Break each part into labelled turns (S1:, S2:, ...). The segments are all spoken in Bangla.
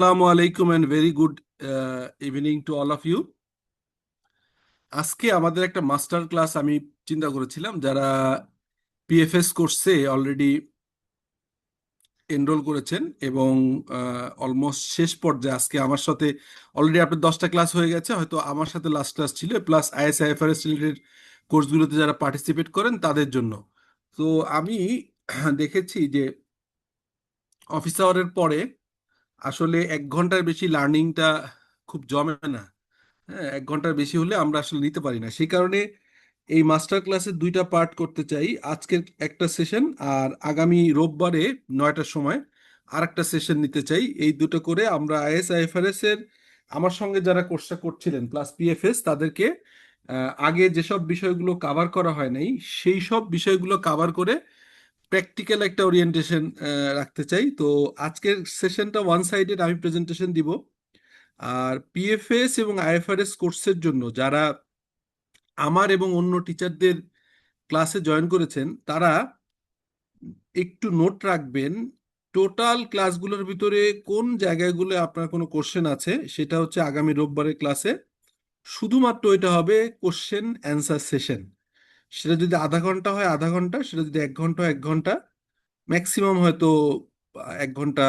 S1: আসসালামু আলাইকুম and very good evening to all of you. আজকে আমাদের একটা মাস্টার ক্লাস আমি চিন্তা করেছিলাম, যারা পিএফএস কোর্সে অলরেডি এনরোল করেছেন এবং অলমোস্ট শেষ পর্যায়ে আজকে আমার সাথে অলরেডি আপনার 10টা ক্লাস হয়ে গেছে, হয়তো আমার সাথে লাস্ট ক্লাস ছিল, প্লাস আইএসআইএফআরএস রিলেটেড কোর্সগুলোতে যারা পার্টিসিপেট করেন তাদের জন্য। তো আমি দেখেছি যে অফিস আওয়ারের পরে আসলে 1 ঘন্টার বেশি লার্নিংটা খুব জমে না। হ্যাঁ, 1 ঘন্টার বেশি হলে আমরা আসলে নিতে পারি না, সেই কারণে এই মাস্টার ক্লাসের 2টা পার্ট করতে চাই। আজকের একটা সেশন আর আগামী রোববারে 9টার সময় আর একটা সেশন নিতে চাই। এই দুটো করে আমরা আইএসআইএফআরএস এর আমার সঙ্গে যারা কোর্সটা করছিলেন প্লাস পিএফএস তাদেরকে আগে যেসব বিষয়গুলো কাভার করা হয় নাই সেই সব বিষয়গুলো কাভার করে প্র্যাকটিক্যাল একটা ওরিয়েন্টেশন রাখতে চাই। তো আজকের সেশনটা ওয়ান সাইডেড, আমি প্রেজেন্টেশন দিব। আর পিএফএস এবং আইএফআরএস কোর্সের জন্য যারা আমার এবং অন্য টিচারদের ক্লাসে জয়েন করেছেন তারা একটু নোট রাখবেন। টোটাল ক্লাসগুলোর ভিতরে কোন জায়গাগুলো আপনার কোনো কোশ্চেন আছে, সেটা হচ্ছে আগামী রোববারের ক্লাসে শুধুমাত্র এটা হবে কোশ্চেন অ্যান্সার সেশন। সেটা যদি আধা ঘন্টা হয় আধা ঘন্টা, সেটা যদি 1 ঘন্টা হয় 1 ঘন্টা, ম্যাক্সিমাম হয়তো 1 ঘন্টা,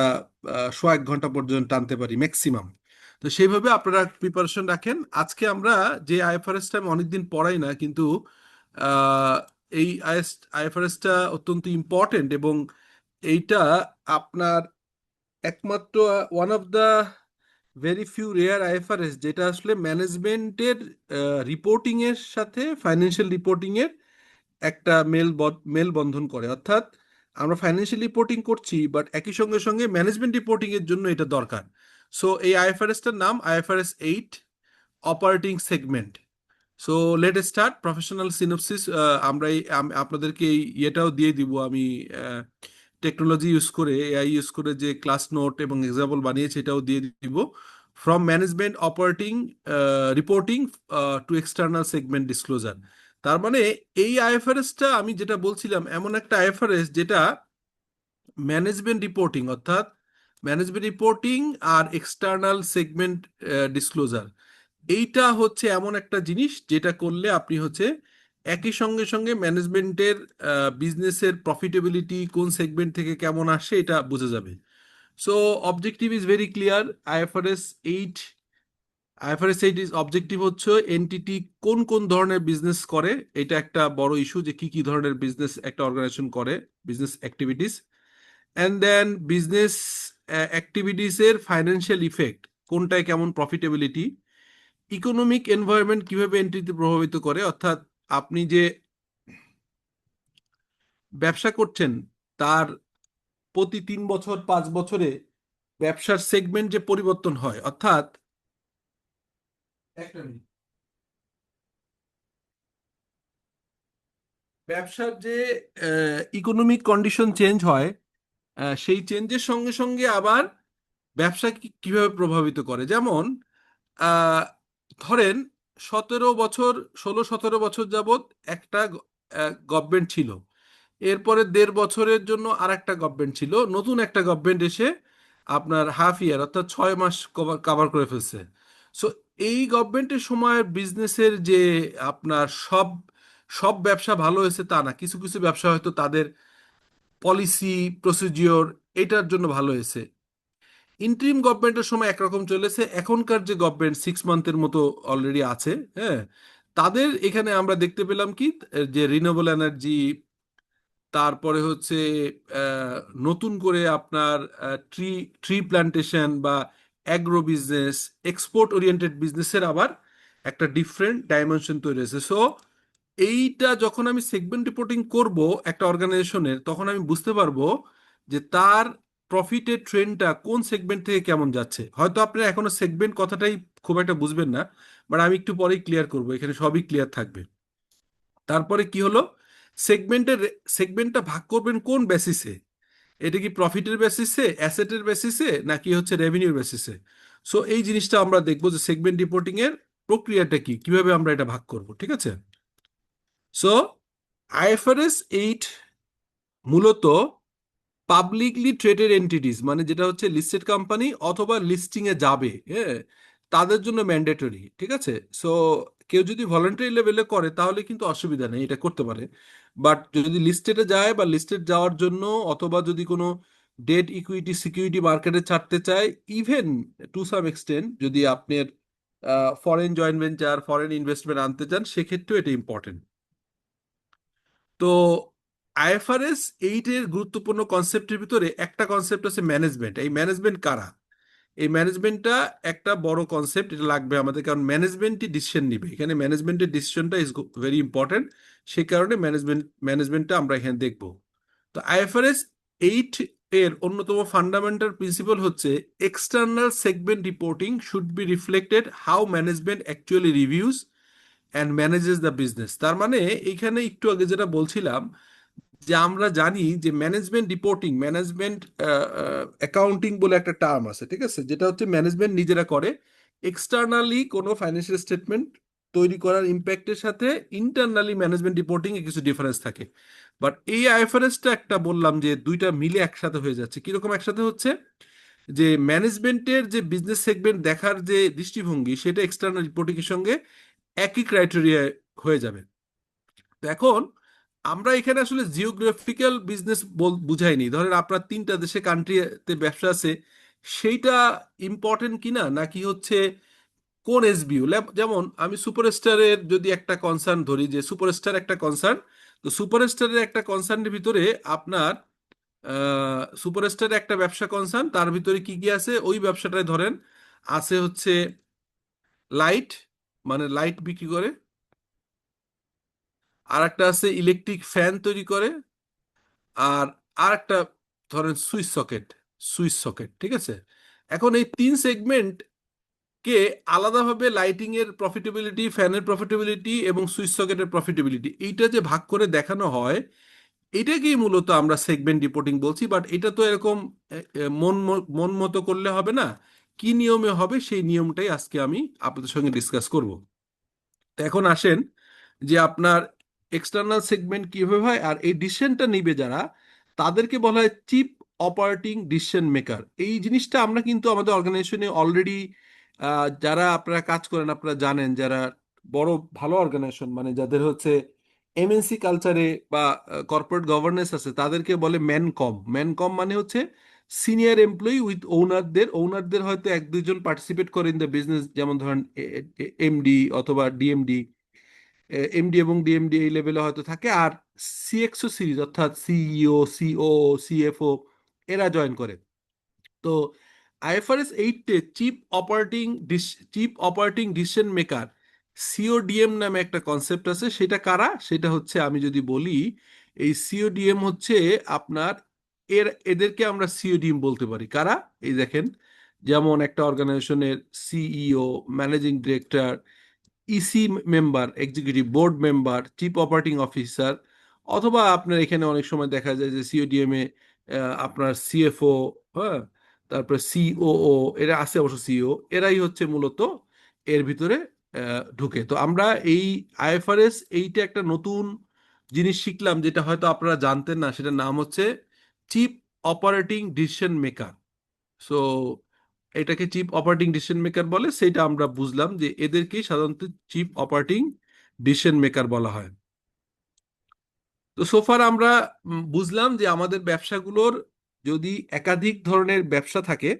S1: সোয়া 1 ঘন্টা পর্যন্ত টানতে পারি ম্যাক্সিমাম। তো সেইভাবে আপনারা প্রিপারেশন রাখেন। আজকে আমরা যে আইএফআরএসটা আমি অনেকদিন পড়াই না, কিন্তু আহ, এই আইএফআরএসটা অত্যন্ত ইম্পর্টেন্ট এবং এইটা আপনার একমাত্র one of the very few rare IFRS যেটা আসলে ম্যানেজমেন্টের রিপোর্টিং এর সাথে ফাইন্যান্সিয়াল রিপোর্টিং এর একটা মেল বন্ধন করে। অর্থাৎ আমরা ফাইন্যান্সিয়াল রিপোর্টিং করছি, বাট একই সঙ্গে সঙ্গে ম্যানেজমেন্ট রিপোর্টিং এর জন্য এটা দরকার। সো এই আইএফআরএসটার নাম IFRS 8 operating segment. So let start professional synopsis. আমরা আপনাদেরকে এই ইয়েটাও দিয়ে দিব আমি, টেকনোলজি ইউজ করে, এআই ইউজ করে যে ক্লাস নোট এবং এক্সাম্পল বানিয়েছি এটাও দিয়ে দিব। From management operating reporting two external segment disclosure. তার মানে এই আইএফআরএসটা আমি যেটা বলছিলাম এমন একটা আইএফআরএস যেটা ম্যানেজমেন্ট রিপোর্টিং, অর্থাৎ ম্যানেজমেন্ট রিপোর্টিং আর এক্সটার্নাল সেগমেন্ট ডিসক্লোজার, এইটা হচ্ছে এমন একটা জিনিস যেটা করলে আপনি হচ্ছে একই সঙ্গে সঙ্গে ম্যানেজমেন্টের বিজনেসের প্রফিটেবিলিটি কোন সেগমেন্ট থেকে কেমন আসে এটা বোঝা যাবে। So objective is very clear. IFRS 8 IFRS 8 is objective হচ্ছে এনটিটি কোন কোন ধরনের বিজনেস করে। এটা একটা বড় ইস্যু যে কি কি ধরনের বিজনেস একটা অর্গানাইজেশন করে, business activities. And then business অ্যাক্টিভিটিসের ফাইন্যান্সিয়াল ইফেক্ট, কোনটায় কেমন প্রফিটেবিলিটি, ইকোনমিক এনভায়রনমেন্ট কিভাবে এন্ট্রিতে প্রভাবিত করে, অর্থাৎ আপনি যে ব্যবসা করছেন তার প্রতি 3 বছর 5 বছরে ব্যবসার সেগমেন্ট যে পরিবর্তন হয়, অর্থাৎ একটা মিনিট, ব্যবসার যে ইকোনমিক কন্ডিশন চেঞ্জ হয়, সেই চেঞ্জের সঙ্গে সঙ্গে আবার ব্যবসা কিভাবে প্রভাবিত করে। যেমন আহ, ধরেন 17 বছর, 16-17 বছর যাবত একটা গভর্নমেন্ট ছিল, এরপরে 1.5 বছরের জন্য আর একটা গভর্নমেন্ট ছিল, নতুন একটা গভর্নমেন্ট এসে আপনার হাফ ইয়ার অর্থাৎ 6 মাস কভার করে ফেলছে। সো এই গভর্নমেন্টের সময় বিজনেসের যে আপনার সব সব ব্যবসা ভালো হয়েছে তা না, কিছু কিছু ব্যবসা হয়তো তাদের পলিসি প্রসিডিওর এটার জন্য ভালো হয়েছে। ইন্টারিম গভর্নমেন্টের সময় একরকম চলেছে, এখনকার যে গভর্নমেন্ট 6 মান্থের মতো অলরেডি আছে, হ্যাঁ, তাদের এখানে আমরা দেখতে পেলাম কি, যে রিনিউয়েবল এনার্জি, তারপরে হচ্ছে আহ, নতুন করে আপনার ট্রি ট্রি প্ল্যান্টেশন বা অ্যাগ্রো বিজনেস, এক্সপোর্ট ওরিয়েন্টেড বিজনেসের আবার একটা ডিফারেন্ট ডাইমেনশন তৈরি হয়েছে। সো এইটা যখন আমি সেগমেন্ট রিপোর্টিং করব একটা অর্গানাইজেশনের, তখন আমি বুঝতে পারবো যে তার প্রফিটের ট্রেন্ডটা কোন সেগমেন্ট থেকে কেমন যাচ্ছে। হয়তো আপনারা এখনো সেগমেন্ট কথাটাই খুব একটা বুঝবেন না, বাট আমি একটু পরেই ক্লিয়ার করব, এখানে সবই ক্লিয়ার থাকবে। তারপরে কি হলো, সেগমেন্টের সেগমেন্টটা ভাগ করবেন কোন বেসিসে, এটা কি প্রফিটের বেসিসে, অ্যাসেটের বেসিসে, নাকি হচ্ছে রেভিনিউর বেসিসে। সো এই জিনিসটা আমরা দেখবো যে সেগমেন্ট রিপোর্টিং এর প্রক্রিয়াটা কি, কিভাবে আমরা এটা ভাগ করব, ঠিক আছে। সো আইএফআরএস 8 মূলত পাবলিকলি ট্রেডেড এন্টিটিস মানে যেটা হচ্ছে লিস্টেড কোম্পানি অথবা লিস্টিং এ যাবে, হ্যাঁ, তাদের জন্য ম্যান্ডেটরি, ঠিক আছে। সো কেউ যদি ভলান্টারি লেভেলে করে তাহলে কিন্তু অসুবিধা নেই, এটা করতে পারে। বাট যদি লিস্টেডে যায় বা লিস্টেড যাওয়ার জন্য অথবা যদি কোনো ডেট ইকুইটি সিকিউরিটি মার্কেটে ছাড়তে চায়, ইভেন টু সাম এক্সটেন্ট যদি আপনার foreign joint venture foreign investment আনতে চান, সেক্ষেত্রেও এটা ইম্পর্টেন্ট। তো আইএফআরএস 8 এর গুরুত্বপূর্ণ কনসেপ্টের ভিতরে একটা কনসেপ্ট আছে ম্যানেজমেন্ট। এই ম্যানেজমেন্ট কারা? এই ম্যানেজমেন্টটা একটা বড় কনসেপ্ট, এটা লাগবে আমাদের, কারণ ম্যানেজমেন্টই ডিসিশন নিবে এখানে, ম্যানেজমেন্টের ডিসিশনটা ইজ ভেরি ইম্পর্টেন্ট। সেই কারণে ম্যানেজমেন্টটা আমরা এখানে দেখব। তো আইএফআরএস 8 এর অন্যতম ফান্ডামেন্টাল প্রিন্সিপাল হচ্ছে external segment reporting should be reflected how management actually reviews and manages the business. তার মানে এইখানে একটু আগে যেটা বলছিলাম, যে আমরা জানি যে ম্যানেজমেন্ট রিপোর্টিং, ম্যানেজমেন্ট অ্যাকাউন্টিং বলে একটা টার্ম আছে, ঠিক আছে, যেটা হচ্ছে ম্যানেজমেন্ট নিজেরা করে। এক্সটার্নালি কোনো ফাইন্যান্সিয়াল স্টেটমেন্ট তৈরি করার ইম্প্যাক্টের সাথে ইন্টারনালি ম্যানেজমেন্ট রিপোর্টিং এ কিছু ডিফারেন্স থাকে। বাট এই আইএফআরএসটা একটা বললাম যে দুইটা মিলে একসাথে হয়ে যাচ্ছে। কিরকম একসাথে হচ্ছে? যে ম্যানেজমেন্টের যে বিজনেস সেগমেন্ট দেখার যে দৃষ্টিভঙ্গি, সেটা এক্সটার্নাল রিপোর্টিং এর সঙ্গে একই ক্রাইটেরিয়া হয়ে যাবে। তো এখন আমরা এখানে আসলে জিওগ্রাফিক্যাল বিজনেস বুঝাইনি, ধরেন আপনার 3টা দেশে কান্ট্রিতে ব্যবসা আছে, সেইটা ইম্পর্টেন্ট কিনা, নাকি হচ্ছে কোন এসবিইউ। যেমন আমি সুপারস্টারের যদি একটা কনসার্ন ধরি, যে সুপারস্টার একটা কনসার্ন, তো সুপারস্টারের একটা কনসার্নের ভিতরে আপনার সুপারস্টারের একটা ব্যবসা কনসার্ন, তার ভিতরে কি কি আছে ওই ব্যবসাটায় ধরেন আছে হচ্ছে লাইট, মানে লাইট বিক্রি করে, আর একটা আছে ইলেকট্রিক ফ্যান তৈরি করে, আর আর একটা ধরেন সুইচ সকেট, ঠিক আছে। এখন এই 3 সেগমেন্ট কে আলাদাভাবে লাইটিং এর প্রফিটেবিলিটি, ফ্যানের প্রফিটেবিলিটি এবং সুইচ সকেটের প্রফিটেবিলিটি, এইটা যে ভাগ করে দেখানো হয়, এটাকেই মূলত আমরা সেগমেন্ট রিপোর্টিং বলছি। বাট এটা তো এরকম মন মতো করলে হবে না, কি নিয়মে হবে সেই নিয়মটাই আজকে আমি আপনাদের সঙ্গে ডিসকাস করব। তো এখন আসেন যে আপনার এক্সটার্নাল সেগমেন্ট কিভাবে হয়, আর এই ডিসিশনটা নিবে যারা, তাদেরকে বলা হয় চিফ অপারেটিং ডিসিশন মেকার। এই জিনিসটা আমরা কিন্তু আমাদের অর্গানাইজেশনে অলরেডি, যারা আপনারা কাজ করেন আপনারা জানেন, যারা বড় ভালো অর্গানাইজেশন মানে যাদের হচ্ছে এমএনসি কালচারে বা কর্পোরেট গভর্নেন্স আছে, তাদেরকে বলে ম্যানকম। ম্যানকম মানে হচ্ছে সিনিয়র এমপ্লয়ি উইথ ওনারদের, ওনারদের হয়তো 1-2 জন পার্টিসিপেট করে ইন দ্য বিজনেস, যেমন ধরেন এমডি অথবা ডিএমডি, এমডি এবং ডিএমডি এই লেভেলে হয়তো থাকে, আর সিএক্সও সিরিজ অর্থাৎ সিইও, সিও, সিএফও এরা জয়েন করে। তো আইএফআরএস 8-এ chief operating decision maker, CODM নামে একটা কনসেপ্ট আছে। সেটা কারা? সেটা হচ্ছে, আমি যদি বলি, এই সিওডিএম হচ্ছে আপনার, এদেরকে আমরা সিওডিএম বলতে পারি। কারা? এই দেখেন, যেমন একটা অর্গানাইজেশনের CEO, managing director, EC member, executive board member, chief operating officer, অথবা আপনার এখানে অনেক সময় দেখা যায় যে সিওডিএম এ আপনার সিএফও, হ্যাঁ, তারপরে সিওও, এরা আছে অবশ্য সিও, এরাই হচ্ছে মূলত এর ভিতরে ঢুকে। তো আমরা এই আইএফআরএস 8-এ একটা নতুন জিনিস শিখলাম, যেটা হয়তো আপনারা জানতেন না, সেটার নাম হচ্ছে chief operating decision maker. So এটাকে চিফ অপারেটিং ডিসিশন মেকার বলে, সেটা আমরা বুঝলাম যে এদেরকেই সাধারণত চিফ অপারেটিং ডিসিশন মেকার বলা হয়। তো সোফার আমরা বুঝলাম যে আমাদের ব্যবসাগুলোর যদি একাধিক ধরনের ব্যবসা থাকে,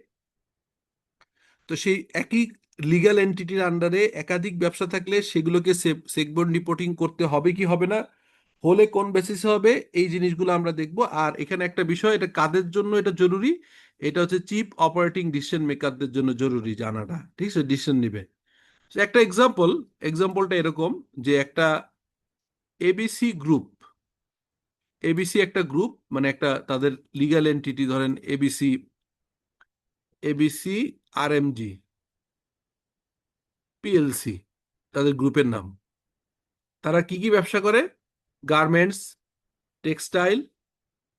S1: তো সেই একই লিগ্যাল এন্টিটির আন্ডারে একাধিক ব্যবসা থাকলে সেগুলোকে সেগমেন্ট রিপোর্টিং করতে হবে কি হবে না, হলে কোন বেসিসে হবে, এই জিনিসগুলো আমরা দেখব। আর এখানে একটা বিষয়, এটা কাদের জন্য এটা জরুরি, এটা হচ্ছে চিফ অপারেটিং ডিসিশন মেকারদের জন্য জরুরি জানাটা, ঠিক আছে, ডিসিশন নিবে। So, একটা এক্সাম্পলটা এরকম, যে একটা এবিসি গ্রুপ, এবিসি একটা গ্রুপ মানে একটা তাদের লিগ্যাল এন্টিটি, ধরেন এবিসি আরএমজি পিএলসি, তাদের গ্রুপের নাম। তারা কি কি ব্যবসা করে? গার্মেন্টস, টেক্সটাইল,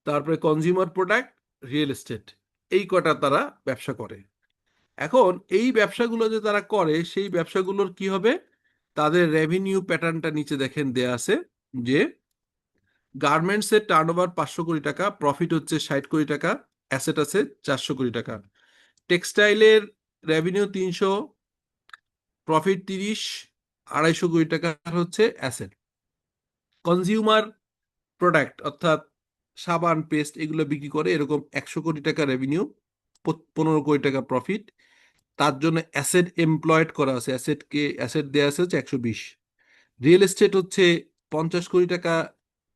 S1: তারপরে কনজিউমার প্রোডাক্ট, রিয়েল এস্টেট, এই কটা তারা ব্যবসা করে। এখন এই ব্যবসাগুলো যে তারা করে, সেই ব্যবসাগুলোর কি হবে, তাদের রেভিনিউ প্যাটার্নটা নিচে দেখেন দেয়া আছে, যে গার্মেন্টস এর টার্নওভার 500 কোটি টাকা, প্রফিট হচ্ছে 60 কোটি টাকা, অ্যাসেট আছে 400 কোটি টাকা। টেক্সটাইলের রেভিনিউ 300, প্রফিট 30, 250 কোটি টাকার হচ্ছে অ্যাসেট। কনজিউমার প্রোডাক্ট অর্থাৎ সাবান, পেস্ট এগুলো বিক্রি করে, এরকম 100 কোটি টাকা রেভিনিউ, 15 কোটি টাকা প্রফিট। তার জন্য অ্যাসেট এমপ্লয়েড করা আছে, অ্যাসেট দেওয়া আছে হচ্ছে 120। রিয়েল এস্টেট হচ্ছে 50 কোটি টাকা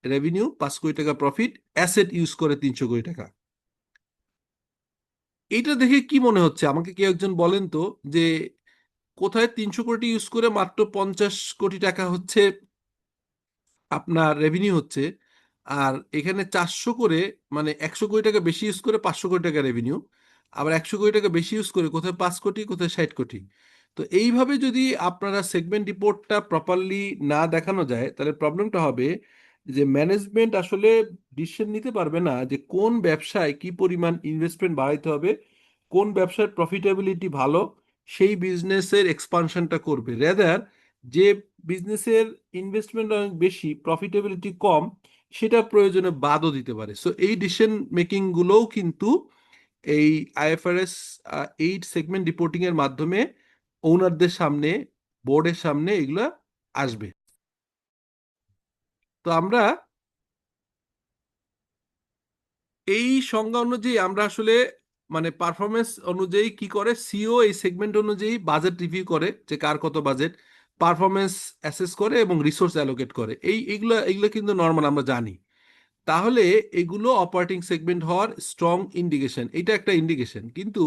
S1: রেভিনিউ, 5 কোটি টাকা প্রফিট, অ্যাসেট ইউজ করে 300 কোটি টাকা। এইটা দেখে কি মনে হচ্ছে আমাকে কেউ একজন বলেন তো, যে কোথায় 300 কোটি ইউজ করে মাত্র 50 কোটি টাকা হচ্ছে আপনার রেভিনিউ হচ্ছে, আর এখানে 400 করে, মানে 100 কোটি টাকা বেশি ইউজ করে 500 কোটি টাকা রেভিনিউ, আবার 100 কোটি টাকা বেশি ইউজ করে কোথায় 5 কোটি, কোথায় 60 কোটি। তো এইভাবে যদি আপনারা সেগমেন্ট রিপোর্টটা প্রপারলি না দেখানো যায়, তাহলে প্রবলেমটা হবে যে ম্যানেজমেন্ট আসলে ডিসিশন নিতে পারবে না যে কোন ব্যবসায় কি পরিমাণ ইনভেস্টমেন্ট বাড়াইতে হবে, কোন ব্যবসার প্রফিটেবিলিটি ভালো, সেই বিজনেসের এক্সপানশনটা করবে। রেদার যে বিজনেসের ইনভেস্টমেন্ট অনেক বেশি, প্রফিটেবিলিটি কম, সেটা প্রয়োজনে বাদও দিতে পারে। সো এই ডিসিশন মেকিং গুলোও কিন্তু এই আইএফআরএস 8 সেগমেন্ট রিপোর্টিং এর মাধ্যমে ওনারদের সামনে, বোর্ডের সামনে এগুলা আসবে। তো আমরা এই সংজ্ঞা অনুযায়ী আমরা আসলে, মানে পারফরমেন্স অনুযায়ী কি করে সিও, এই সেগমেন্ট অনুযায়ী বাজেট রিভিউ করে যে কার কত বাজেট, পারফরমেন্স অ্যাসেস করে এবং রিসোর্স অ্যালোকেট করে। এগুলো এগুলো কিন্তু নর্মাল আমরা জানি। তাহলে এগুলো অপারেটিং সেগমেন্ট হওয়ার স্ট্রং ইন্ডিকেশন, এটা একটা ইন্ডিকেশন। কিন্তু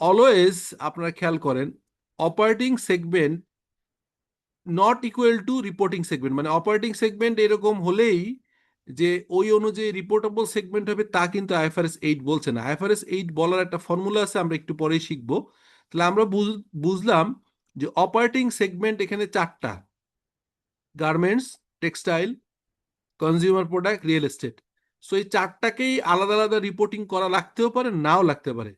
S1: অলওয়েজ আপনারা খেয়াল করেন, operating segment not equal to reporting segment. মানে অপারেটিং সেগমেন্ট এরকম হলেই যে ওই অনুযায়ী রিপোর্টেবল সেগমেন্ট হবে, তা কিন্তু আইএফআরএস 8 বলছে না। আইএফআরএস 8 বলার একটা ফর্মুলা আছে, আমরা একটু পরেই শিখবো। তাহলে আমরা বুঝলাম যে অপারেটিং সেগমেন্ট এখানে 4টা: garments, textile, consumer product, real estate. So এই 4টাকেই আলাদা আলাদা রিপোর্টিং করা লাগতেও পারে, নাও লাগতে পারে।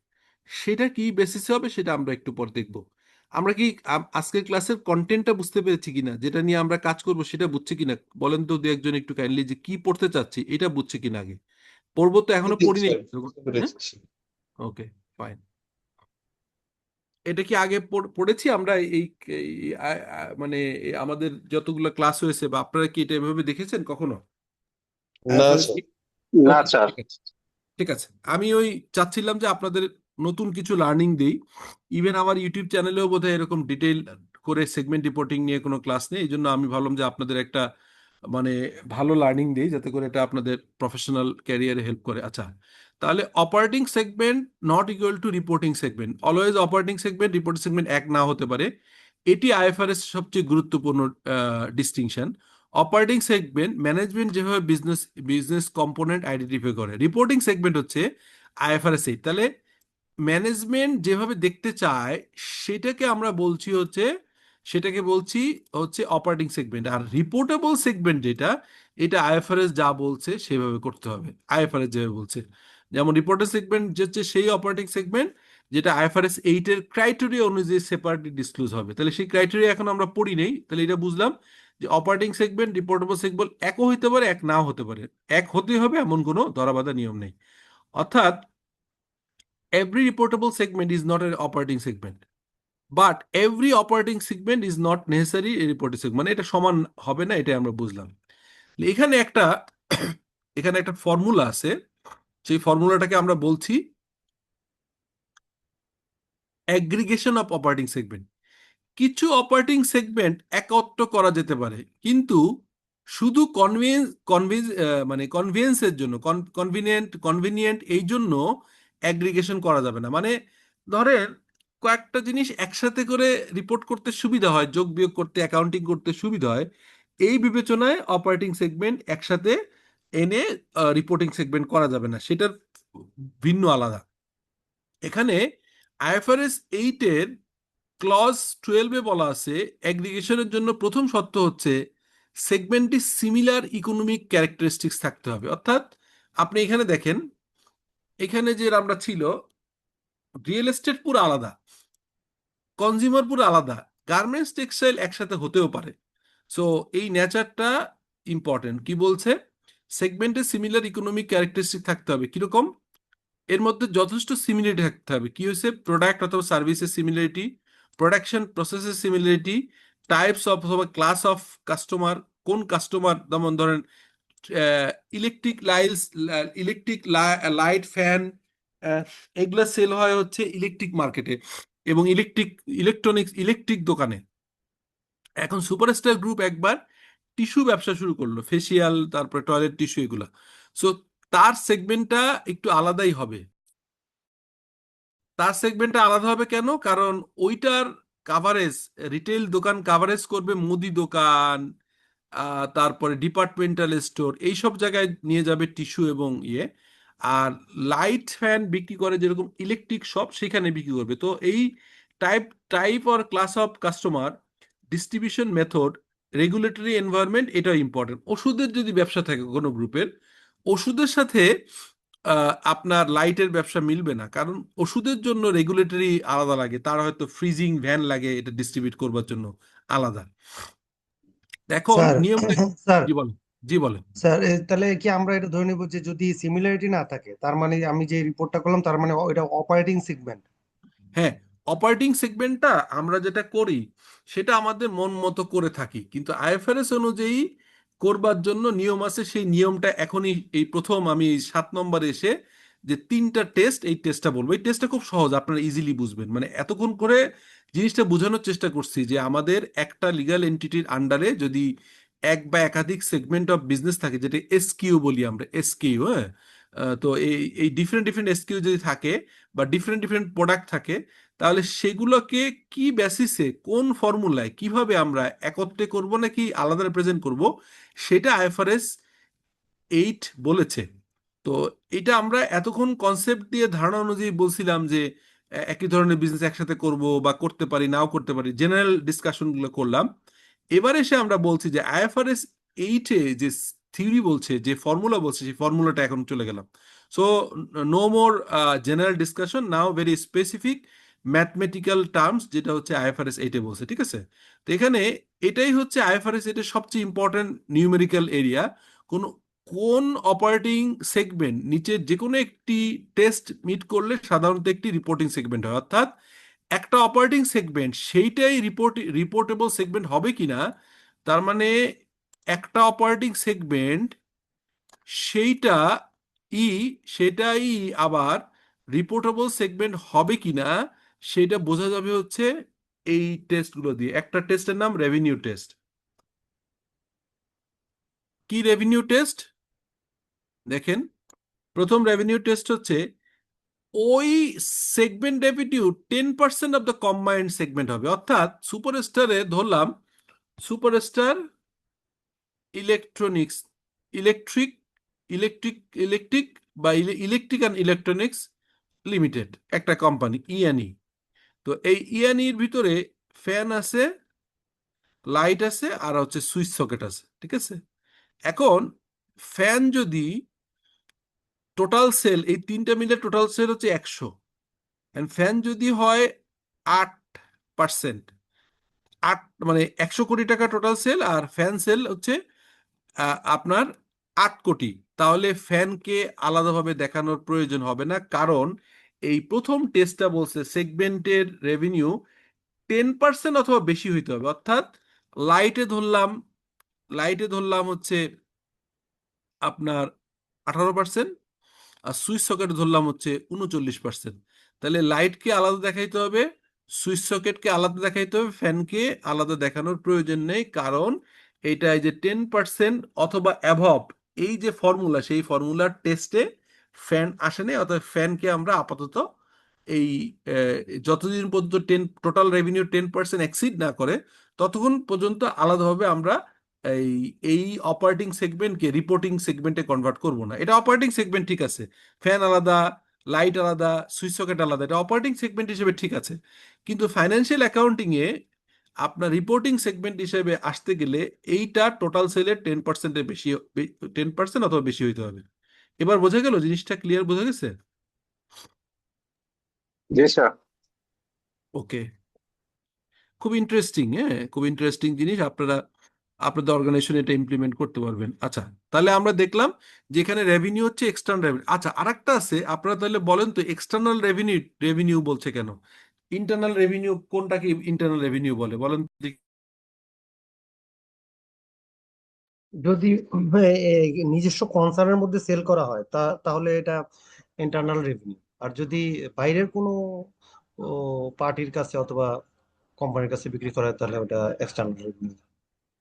S1: সেটা কি বেসিসে হবে সেটা আমরা একটু পর দেখব। আমরা কি আজকের ক্লাসের কন্টেন্টটা বুঝতে পেরেছি কিনা, যেটা নিয়ে আমরা কাজ করব সেটা বুঝছি কিনা বলেন তো দু একজন একটু কাইন্ডলি, যে কি পড়তে চাচ্ছি এটা বুঝছি কিনা আগে। পড়বো তো, এখনো
S2: জি
S1: পড়িনি।
S2: স্যার, বুঝতে
S1: হ্যাঁ,
S2: পেরেছি।
S1: ওকে, ফাইন। এটা কি আগে পড়েছি আমরা এই মানে আমাদের যতগুলো ক্লাস হয়েছে, বা আপনারা কি এটা এভাবে দেখেছেন কখনো?
S2: না
S1: আইএফআরএস?
S2: স্যার।
S3: না
S1: ওকে,
S3: স্যার।
S1: ঠিক আছে, ঠিক আছে। আমি ওই চাচ্ছিলাম যে আপনাদের নতুন কিছু লার্নিং দেই। ইভেন আমার ইউটিউব চ্যানেলেও বোধহয় এরকম ডিটেইল করে সেগমেন্ট রিপোর্টিং নিয়ে কোনো ক্লাস নেই। এই জন্য আমি ভাবলাম যে আপনাদের একটা, মানে ভালো লার্নিং দেই, যাতে করে এটা আপনাদের প্রফেশনাল ক্যারিয়ারে হেল্প করে। আচ্ছা, তাহলে operating segment not equal to reporting segment. Always operating segment reporting segment এক না হতে পারে। এটি আইএফআরএস সবচেয়ে গুরুত্বপূর্ণ ডিস্টিংশন। অপারেটিং সেগমেন্ট ম্যানেজমেন্ট যেভাবে বিজনেস বিজনেস কম্পোনেন্ট আইডেন্টিফাই করে, রিপোর্টিং সেগমেন্ট হচ্ছে আইএফআরএস 8। তাহলে ম্যানেজমেন্ট যেভাবে দেখতে চায় সেটাকে আমরা বলছি হচ্ছে, সেটাকে বলছি হচ্ছে অপারেটিং সেগমেন্ট। আর রিপোর্টেবল সেগমেন্ট যেটা, এটা আইএফআরএস যা বলছে সেভাবে করতে হবে, আইএফআরএস যেভাবে বলছে। যেমন রিপোর্টেড সেগমেন্ট হচ্ছে সেই অপারেটিং সেগমেন্ট যেটা আইএফআরএস 8 এর ক্রাইটেরিয়া অনুযায়ী সেপারেটলি ডিসক্লোজ হবে। তাহলে সেই ক্রাইটেরিয়া এখন আমরা পড়ি নেই। তাহলে এটা বুঝলাম যে অপারেটিং সেগমেন্ট, রিপোর্টেবল সেগমেন্ট একও হইতে পারে, এক নাও হতে পারে। এক হতেই হবে এমন কোনো ধরাবাঁধা নিয়ম নেই। অর্থাৎ every reportable segment is not an operating segment, but every operating segment is not necessarily a reporting segment। মানে এটা সমান হবে না, এটা আমরা বুঝলাম। এখানে একটা এখানে একটা ফর্মুলা আছে, সেই ফর্মুলাটাকে আমরা বলছি অ্যাগ্রিগেশন অফ অপারেটিং সেগমেন্ট। কিছু অপারেটিং সেগমেন্ট একত্র করা যেতে পারে, কিন্তু শুধু মানে কনভিয়েন্সের জন্য, কনভিনিয়েন্ট এই জন্য অ্যাগ্রিগেশন করা যাবে না। মানে ধরেন কয়েকটা জিনিস একসাথে করে রিপোর্ট করতে সুবিধা হয়, যোগ বিয়োগ করতে, অ্যাকাউন্টিং করতে সুবিধা হয়, এই বিবেচনায় অপারেটিং সেগমেন্ট একসাথে এনে রিপোর্টিং সেগমেন্ট করা যাবে না, সেটার ভিন্ন আলাদা। এখানে আইএফআরএস 8 এর ক্লজ 12-এ বলা আছে অ্যাগ্রিগেশনের জন্য প্রথম শর্ত হচ্ছে সেগমেন্টটি সিমিলার ইকোনমিক ক্যারেক্টারিস্টিক্স থাকতে হবে। অর্থাৎ আপনি এখানে দেখেন, এখানে যে আমরা ছিল, রিয়েল এস্টেট পুরো আলাদা, কনজিউমার পুরো আলাদা, গার্মেন্টস টেক্সটাইল একসাথে হতেও পারে। সো এই নেচারটা ইম্পর্টেন্ট। কি বলছে? সেগমেন্টে সিমিলার ইকোনমিক ক্যারেক্টারিস্টিক থাকতে হবে। কিরকম? এর মধ্যে যথেষ্ট সিমিলারিটি থাকতে হবে। কি হয়েছে? প্রোডাক্ট অথবা সার্ভিসের সিমিলারিটি, প্রোডাকশন প্রসেসের সিমিলারিটি, টাইপস অফ অথবা ক্লাস অফ কাস্টমার, কোন কাস্টমার, যেমন ধরেন electric lights, electric light, fan, এগুলা সেল হয় হচ্ছে ইলেকট্রিক মার্কেটে এবং ইলেকট্রনিক্স ইলেকট্রিক দোকানে। এখন সুপারস্টার গ্রুপ একবার টিস্যু ব্যবসা শুরু করলো, ফেসিয়াল, তারপরে টয়লেট টিস্যু, এগুলা। সো তার সেগমেন্টটা একটু আলাদাই হবে। তার সেগমেন্টটা আলাদা হবে কেন? কারণ ওইটার কাভারেজ, রিটেল দোকান কাভারেজ করবে মুদি দোকান, তারপরে ডিপার্টমেন্টাল স্টোর, এইসব জায়গায় নিয়ে যাবে টিস্যু এবং ইয়ে। আর লাইট ফ্যান বিক্রি করে যেরকম ইলেকট্রিক শপ, সেখানে বিক্রি করবে। তো এই type type or class of customer, distribution method, regulatory environment, এটা ইম্পর্টেন্ট। ওষুধের যদি ব্যবসা থাকে কোনো গ্রুপের, ওষুধের সাথে আপনার লাইটের ব্যবসা মিলবে না, কারণ ওষুধের জন্য রেগুলেটরি আলাদা লাগে, তার হয়তো ফ্রিজিং ভ্যান লাগে এটা ডিস্ট্রিবিউট করবার জন্য, আলাদা। এখন
S2: স্যার
S1: নিয়মটা।
S2: স্যার
S1: জি বলেন। জি বলেন।
S2: স্যার তাহলে কি আমরা এটা ধরে নিব যে যদি সিমিলারিটি না থাকে, তার মানে আমি যে রিপোর্টটা করলাম তার মানে এটা অপারেটিং সেগমেন্ট?
S1: হ্যাঁ, অপারেটিং সেগমেন্টটা আমরা যেটা করি সেটা আমাদের মন মতো করে থাকি, কিন্তু আইএফআরএস অনুযায়ী করবার জন্য নিয়ম আছে। সেই নিয়মটা এখনই, এই প্রথম আমি এই 7 নম্বরে এসে যে 3টা টেস্ট, এই টেস্টটা বলবো। এই টেস্টটা খুব সহজ, আপনারা ইজিলি বুঝবেন। মানে এতক্ষণ করে জিনিসটা বোঝানোর চেষ্টা করছি যে আমাদের একটা লিগ্যাল এন্টিটির আন্ডারে যদি এক বা একাধিক সেগমেন্ট অফ বিজনেস থাকে, যেটা এসকিউ বলি আমরা, এসকিউ, হ্যাঁ। তো এই এই ডিফারেন্ট ডিফারেন্ট এসকিউ যদি থাকে বা ডিফারেন্ট ডিফারেন্ট প্রোডাক্ট থাকে, তাহলে সেগুলোকে কি বেসিসে, কোন ফর্মুলায়, কিভাবে আমরা একত্রে করব নাকি আলাদা রিপ্রেজেন্ট করব, সেটা আইএফআরএস 8 বলেছে। তো এটা আমরা এতক্ষণ কনসেপ্ট দিয়ে ধারণা অনুযায়ী বলছিলাম যে একই ধরনের বিজনেস একসাথে করব বা করতে পারি, নাও করতে পারি, জেনারেল ডিসকাশনগুলো করলাম। এবার এসে আমরা বলছি যে আইএফআরএস 8-এ যে থিওরি বলছে, যে ফর্মুলা বলছে, সেই ফর্মুলাটা এখন চলে গেলাম। So no more general discussion, now very specific mathematical terms, যেটা হচ্ছে আইএফআরএস 8-এ বলছে, ঠিক আছে? তো এখানে এটাই হচ্ছে আইএফআরএস 8-এর সবচেয়ে ইম্পর্টেন্ট নিউমেরিক্যাল এরিয়া। কোন কোন অপারেটিং সেগমেন্ট নিচের যে কোনো একটি টেস্ট মিট করলে সাধারণত একটি রিপোর্টিং সেগমেন্ট হয়, অর্থাৎ একটা অপারেটিং সেগমেন্ট সেইটাই রিপোর্টেবল সেগমেন্ট হবে কিনা, তার মানে একটা অপারেটিং সেগমেন্ট সেইটা ই সেটাই আবার রিপোর্টেবল সেগমেন্ট হবে কিনা, সেটা বোঝা যাবে হচ্ছে এই টেস্টগুলো দিয়ে। একটা টেস্টের নাম রেভিনিউ টেস্ট। কি রেভিনিউ টেস্ট? দেখেন, প্রথম রেভিনিউ টেস্ট হচ্ছে ওই segment revenue 10% of the combined segment হবে। অর্থাৎ সুপারস্টারে ধরলাম, superstar electronics, electric electric electric বা ইলেকট্রিক অ্যান্ড ইলেকট্রনিক্স লিমিটেড, একটা কোম্পানি, ইএনই। তো এই ইএনইর ভিতরে ফ্যান আছে, লাইট আছে, আর হচ্ছে সুইচ সকেট আছে, ঠিক আছে? এখন ফ্যান যদি টোটাল সেল, এই তিনটা মিলে টোটাল সেল হচ্ছে 100, ফ্যান যদি হয় 8%, আট মানে 100 কোটি টাকা টোটাল সেল, আর ফ্যান সেল হচ্ছে আপনার 8 কোটি, তাহলে ফ্যানকে আলাদাভাবে দেখানোর প্রয়োজন হবে না, কারণ এই প্রথম টেস্টটা বলছে সেগমেন্টের রেভিনিউ 10% অথবা বেশি হইতে হবে। অর্থাৎ লাইটে ধরলাম লাইটে ধরলাম হচ্ছে আপনার 18%, আর সুইচ সকেট ধরলাম হচ্ছে 39%। তাহলে লাইটকে আলাদা দেখাইতে হবে, সুইচ সকেটকে আলাদা দেখাইতে হবে, ফ্যানকে আলাদা দেখানোর প্রয়োজন নেই, কারণ এটা এই যে 10% অথবা অ্যাভব, এই যে ফর্মুলা, সেই ফর্মুলার টেস্টে ফ্যান আসেনি। অর্থাৎ ফ্যানকে আমরা আপাতত এই যতদিন পর্যন্ত টোটাল রেভিনিউ 10% এক্সিড না করে, ততক্ষণ পর্যন্ত আলাদাভাবে আমরা এই এই অপারেটিং সেগমেন্টকে রিপোর্টিং সেগমেন্টে কনভার্ট করব না। এটা অপারেটিং সেগমেন্ট, ঠিক আছে, ফ্যান আলাদা, লাইট আলাদা, সুইচ সকেট আলাদা, এটা অপারেটিং সেগমেন্ট হিসেবে ঠিক আছে। কিন্তু ফাইন্যান্সিয়াল অ্যাকাউন্টিং এ আপনার রিপোর্টিং সেগমেন্ট হিসেবে আসতে গেলে এইটা টোটাল সেলের 10%-এর বেশি, 10% অথবা বেশি হইতে হবে। এবার বোঝা গেল? জিনিসটা ক্লিয়ার বোঝা গেছে?
S3: জি স্যার।
S1: ওকে, খুব ইন্টারেস্টিং, হ্যাঁ, খুব ইন্টারেস্টিং জিনিস। আপনারা আপনাদের অর্গানাইজেশন এটা ইমপ্লিমেন্ট করতে পারবেন। আচ্ছা, তাহলে আমরা দেখলাম যে এখানে রেভিনিউ হচ্ছে এক্সটার্নাল রেভিনিউ। আচ্ছা, আরেকটা আছে, আপনারা তাহলে বলেন তো এক্সটার্নাল রেভিনিউ রেভিনিউ বলছে কেন? ইন্টারনাল রেভিনিউ কোনটাকে ইন্টারনাল রেভিনিউ বলে বলেন তো দেখি?
S2: যদি নিজস্ব কনসার্নের মধ্যে সেল করা হয় তাহলে এটা ইন্টারনাল রেভিনিউ। আর যদি বাইরের কোনো পার্টির কাছে অথবা কোম্পানির কাছে বিক্রি করা হয় তাহলে ওটা এক্সটার্নাল রেভিনিউ।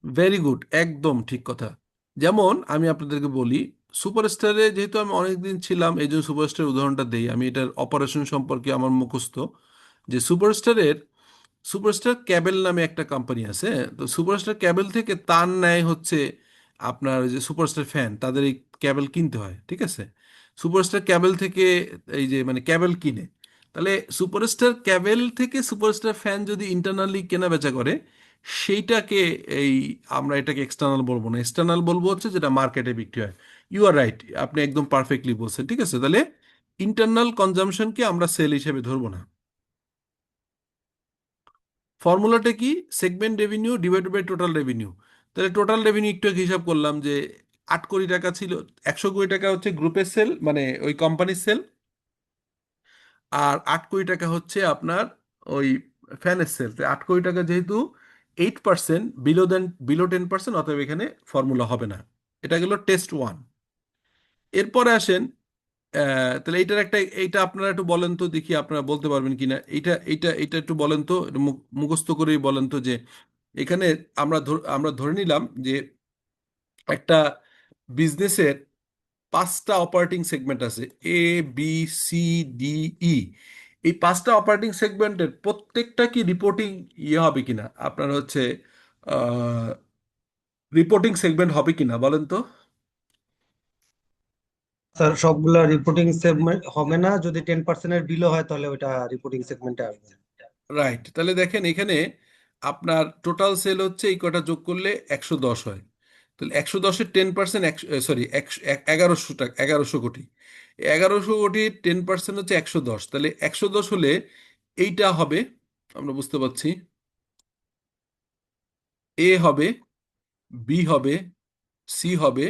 S1: ভেরি গুড, একদম ঠিক কথা। যেমন আমি আপনাদেরকে বলি, সুপারস্টারে যেহেতু আমি অনেকদিন ছিলাম এই জন্য সুপারস্টারের উদাহরণটা দেই, আমি এটার অপারেশন সম্পর্কে আমার মুখস্থ। যে সুপারস্টার ক্যাবেল নামে একটা কোম্পানি আছে। তো সুপারস্টার ক্যাবেল থেকে তার নেয় হচ্ছে আপনার ওই যে সুপারস্টার ফ্যান, তাদের এই ক্যাবেল কিনতে হয়, ঠিক আছে? সুপারস্টার ক্যাবেল থেকে এই যে মানে ক্যাবেল কিনে, তাহলে সুপারস্টার ক্যাবেল থেকে সুপারস্টার ফ্যান যদি ইন্টারনালি কেনা বেচা করে, সেইটাকে এই আমরা এটাকে এক্সটার্নাল বলবো না, এক্সটার্নাল বলবো হচ্ছে যেটা মার্কেটে বিক্রি হয়। ইউ আর রাইট, আপনি একদম পারফেক্টলি বলছেন, ঠিক আছে। তাহলে ইন্টারনাল কনজাম্পশনকে আমরা সেল হিসেবে ধরবো না। ফর্মুলাটা কি? Segment revenue divided by total revenue. তাহলে টোটাল রেভিনিউ একটু আগে হিসাব করলাম যে 8 কোটি টাকা ছিল, 100 কোটি টাকা হচ্ছে গ্রুপের সেল মানে ওই কোম্পানির সেল, আর 8 কোটি টাকা হচ্ছে আপনার ওই ফ্যানের সেল। 8 কোটি টাকা যেহেতু 8%, বিলো 10%, অতএব এখানে ফর্মুলা হবে না। এটা গেল টেস্ট ওয়ান। এরপরে আসেন, তাহলে এইটার একটা, এইটা আপনারা একটু বলেন তো দেখি, আপনারা বলতে পারবেন কিনা এইটা এইটা এইটা একটু বলেন তো, একটু মুখস্থ করেই বলেন তো যে এখানে আমরা ধরে নিলাম যে একটা বিজনেসের 5টা অপারেটিং সেগমেন্ট আছে, এ বি সি ডি ই। এই 5টা অপারেটিং সেগমেন্টের প্রত্যেকটা কি রিপোর্টিং ইয়ে হবে কিনা, আপনার হচ্ছে রিপোর্টিং সেগমেন্ট হবে কিনা বলেন তো?
S2: স্যার সবগুলা রিপোর্টিং সেগমেন্ট হবে না, যদি 10%-এর বিলো হয় তাহলে ওটা রিপোর্টিং সেগমেন্টে আসবে।
S1: রাইট, তাহলে দেখেন এখানে আপনার টোটাল সেল হচ্ছে এই কটা যোগ করলে 110 হয়। তাহলে 110-এর 10%, সরি 1100 টাকা, 1100 কোটি। 1100 কোটির 10% হচ্ছে 110, তাহলে 110 হলে এইটা হবে, আমরা বুঝতে পারছি, এ হবে, বি হবে, সি হবে,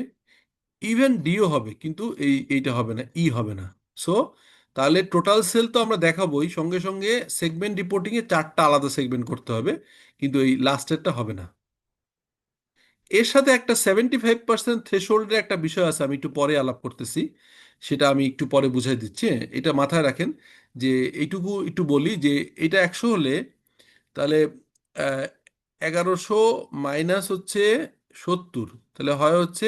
S1: ইভেন ডিও হবে, কিন্তু এইটা হবে না, ই হবে না। সো তাহলে টোটাল সেল তো আমরা দেখাবোই, সঙ্গে সঙ্গে সেগমেন্ট রিপোর্টিং এ 4টা আলাদা সেগমেন্ট করতে হবে, কিন্তু এই লাস্টেরটা হবে না। এর সাথে একটা 75% থ্রেশহোল্ডের একটা বিষয় আছে, আমি একটু পরে আলাপ করতেছি, সেটা আমি একটু পরে বুঝাই দিচ্ছি। এটা মাথায় রাখেন যে এইটুকু একটু বলি যে এটা 100 হলে তাহলে 1100 মাইনাস হচ্ছে 70, তাহলে হয় হচ্ছে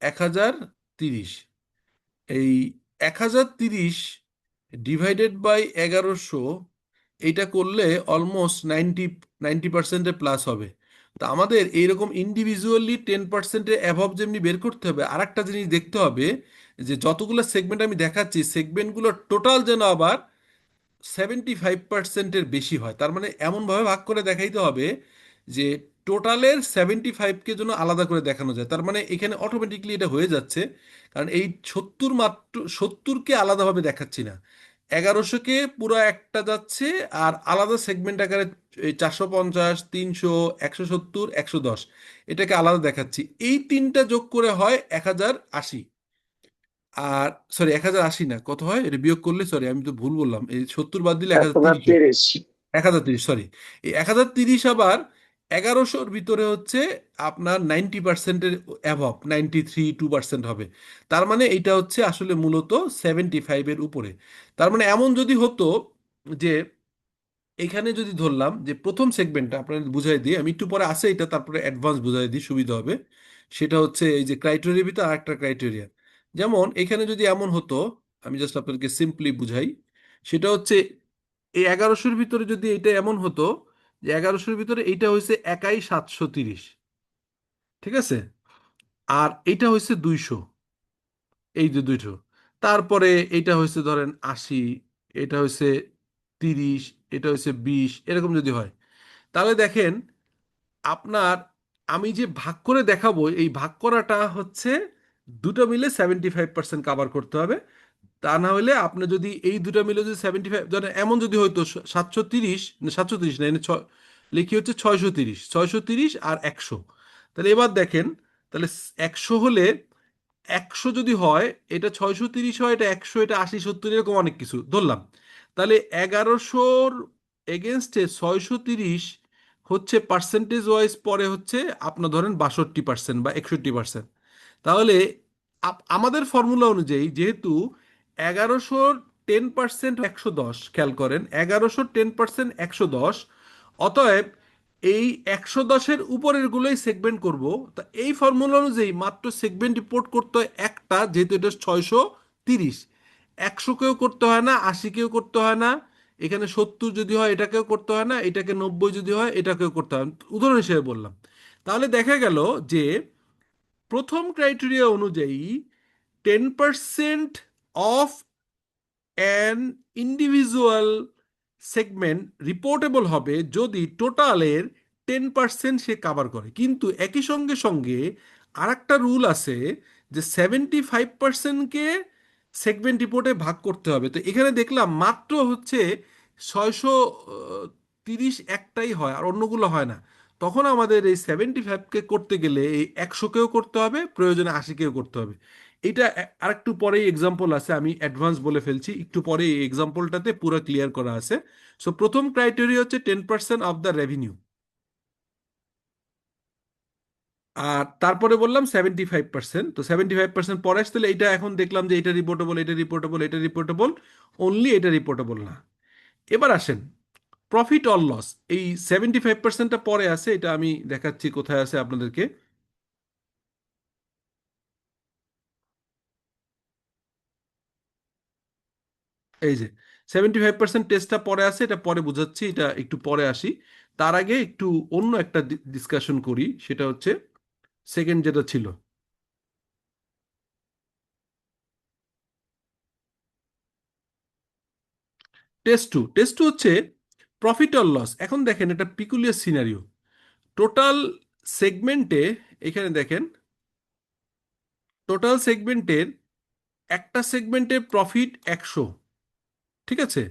S1: 1030। এই 1030 ডিভাইডেড বাই 1100, এইটা করলে অলমোস্ট 90% প্লাস হবে। তো আমাদের এইরকম ইন্ডিভিজুয়ালি 10%-এর অ্যাভব যেমনি বের করতে হবে, আর একটা জিনিস দেখতে হবে যে যতগুলো সেগমেন্ট আমি দেখাচ্ছি সেগমেন্টগুলো টোটাল যেন আবার 75%-এর বেশি হয়। তার মানে এমনভাবে ভাগ করে দেখাইতে হবে যে টোটালের 75কে যেন আলাদা করে দেখানো যায়। তার মানে এখানে অটোমেটিকলি এটা হয়ে যাচ্ছে, কারণ এই 70 মাত্র 70কে আলাদাভাবে দেখাচ্ছি না, 1100-কে পুরো একটা যাচ্ছে, আর আলাদা সেগমেন্ট আকারে এই 450, 300, 170, 110 এটাকে আলাদা দেখাচ্ছি। এই তিনটা যোগ করে হয় 1080। আর সরি 1080 না, কত হয় এটা বিয়োগ করলে, সরি আমি তো ভুল বললাম, এই 70 বাদ দিলে 1030 হয়।
S3: 130।
S1: 1030, সরি। এই 1030 আবার 1100-র ভিতরে হচ্ছে আপনার 90%-এর অ্যাভব, 93-2% হবে। তার মানে এইটা হচ্ছে আসলে মূলত 75-এর উপরে। তার মানে এমন যদি হতো যে এখানে যদি ধরলাম যে প্রথম সেগমেন্টটা আপনার বুঝাই দিই, আমি একটু পরে আসে এটা, তারপরে অ্যাডভান্স বুঝাই দিই সুবিধা হবে। সেটা হচ্ছে এই যে ক্রাইটেরিয়ার ভিতরে আরেকটা ক্রাইটেরিয়া, যেমন এখানে যদি এমন হতো, আমি জাস্ট আপনাদেরকে সিম্পলি বুঝাই, সেটা হচ্ছে এই 1100-র ভিতরে যদি এটা এমন হতো যে 1100-র ভিতরে এইটা হয়েছে একাই 730, ঠিক আছে, আর এইটা হয়েছে 200, এই যে 200, তারপরে এইটা হয়েছে ধরেন 80, এটা হয়েছে 30, এটা হয়েছে 20, এরকম যদি হয়, তাহলে দেখেন আপনার আমি যে ভাগ করে দেখাবো এই ভাগ করাটা হচ্ছে দুটো মিলে 75% কাভার করতে হবে। তা না হলে আপনি যদি এই দুটো মিলে যদি 75, ধরেন এমন যদি হয়তো 730, 730 না, এনে লিখি হচ্ছে 630, 630 আর 100, তাহলে এবার দেখেন, তাহলে 100 হলে, 100 যদি হয়, এটা 630 হয়, এটা 100, এটা 80 70 এরকম অনেক কিছু ধরলাম। তাহলে 1100-র এগেনস্টে 630 হচ্ছে পার্সেন্টেজ ওয়াইজ, পরে হচ্ছে আপনার ধরেন 62% বা 61%। তাহলে আমাদের ফর্মুলা অনুযায়ী যেহেতু 1100 10% 110, খেয়াল করেন 1100 10% 110, অতএব এই 110-এর উপরের গুলোই সেগমেন্ট করব। তা এই ফর্মুলা অনুযায়ী মাত্র সেগমেন্ট রিপোর্ট করতে হয় একটা, যেহেতু এটা 630, 100-কেও করতে হয় না, 80-কেও করতে হয় না, এখানে 70 যদি হয় এটাকেও করতে হয় না, এটাকে 90 যদি হয় এটাকেও করতে হয় না। উদাহরণ হিসেবে বললাম। তাহলে দেখা গেল যে প্রথম ক্রাইটেরিয়া অনুযায়ী 10% অফ অ্যান ইন্ডিভিজুয়াল সেগমেন্ট রিপোর্টেবল হবে যদি টোটালের 10% সে কাভার করে। কিন্তু একই সঙ্গে সঙ্গে আর একটা রুল আছে যে 75%কে সেগমেন্ট রিপোর্টে ভাগ করতে হবে। তো এখানে দেখলাম মাত্র হচ্ছে 630 একটাই হয়, আর অন্যগুলো হয় না। তখন আমাদের এই 75-কে করতে গেলে এই 100-কেও করতে হবে, প্রয়োজনে 80-কেও করতে হবে। এটা আরেকটু পরেই এক্সাম্পল আছে, আমি অ্যাডভান্স বলে ফেলছি, একটু পরে এই এক্সাম্পলটাতে পুরো ক্লিয়ার করা আছে। সো প্রথম ক্রাইটেরিয়া হচ্ছে 10% অফ দ্য রেভিনিউ। আর তারপরে বললাম 75%, তো 75% পরে আসলে এটা এখন দেখলাম যে এটা রিপোর্টেবল, এটা রিপোর্টেবল, এটা রিপোর্টেবল, অনলি এটা রিপোর্টেবল না। এবার আসেন প্রফিট অর লস। এই 75%টা পরে আছে, এটা আমি দেখাচ্ছি কোথায় আছে আপনাদেরকে। এই যে 75% টেস্টটা পরে আছে, এটা পরে বুঝাচ্ছি, এটা একটু পরে আসি। তার আগে একটু অন্য একটা ডিসকাশন করি, সেটা হচ্ছে সেকেন্ড যেটা ছিল, টেস্ট টু হচ্ছে প্রফিট অর লস। এখন দেখেন এটা পিকুলিয়ার সিনারিও। টোটাল সেগমেন্টে, এখানে দেখেন টোটাল সেগমেন্টের একটা সেগমেন্টের প্রফিট 100, ঠিক আছে?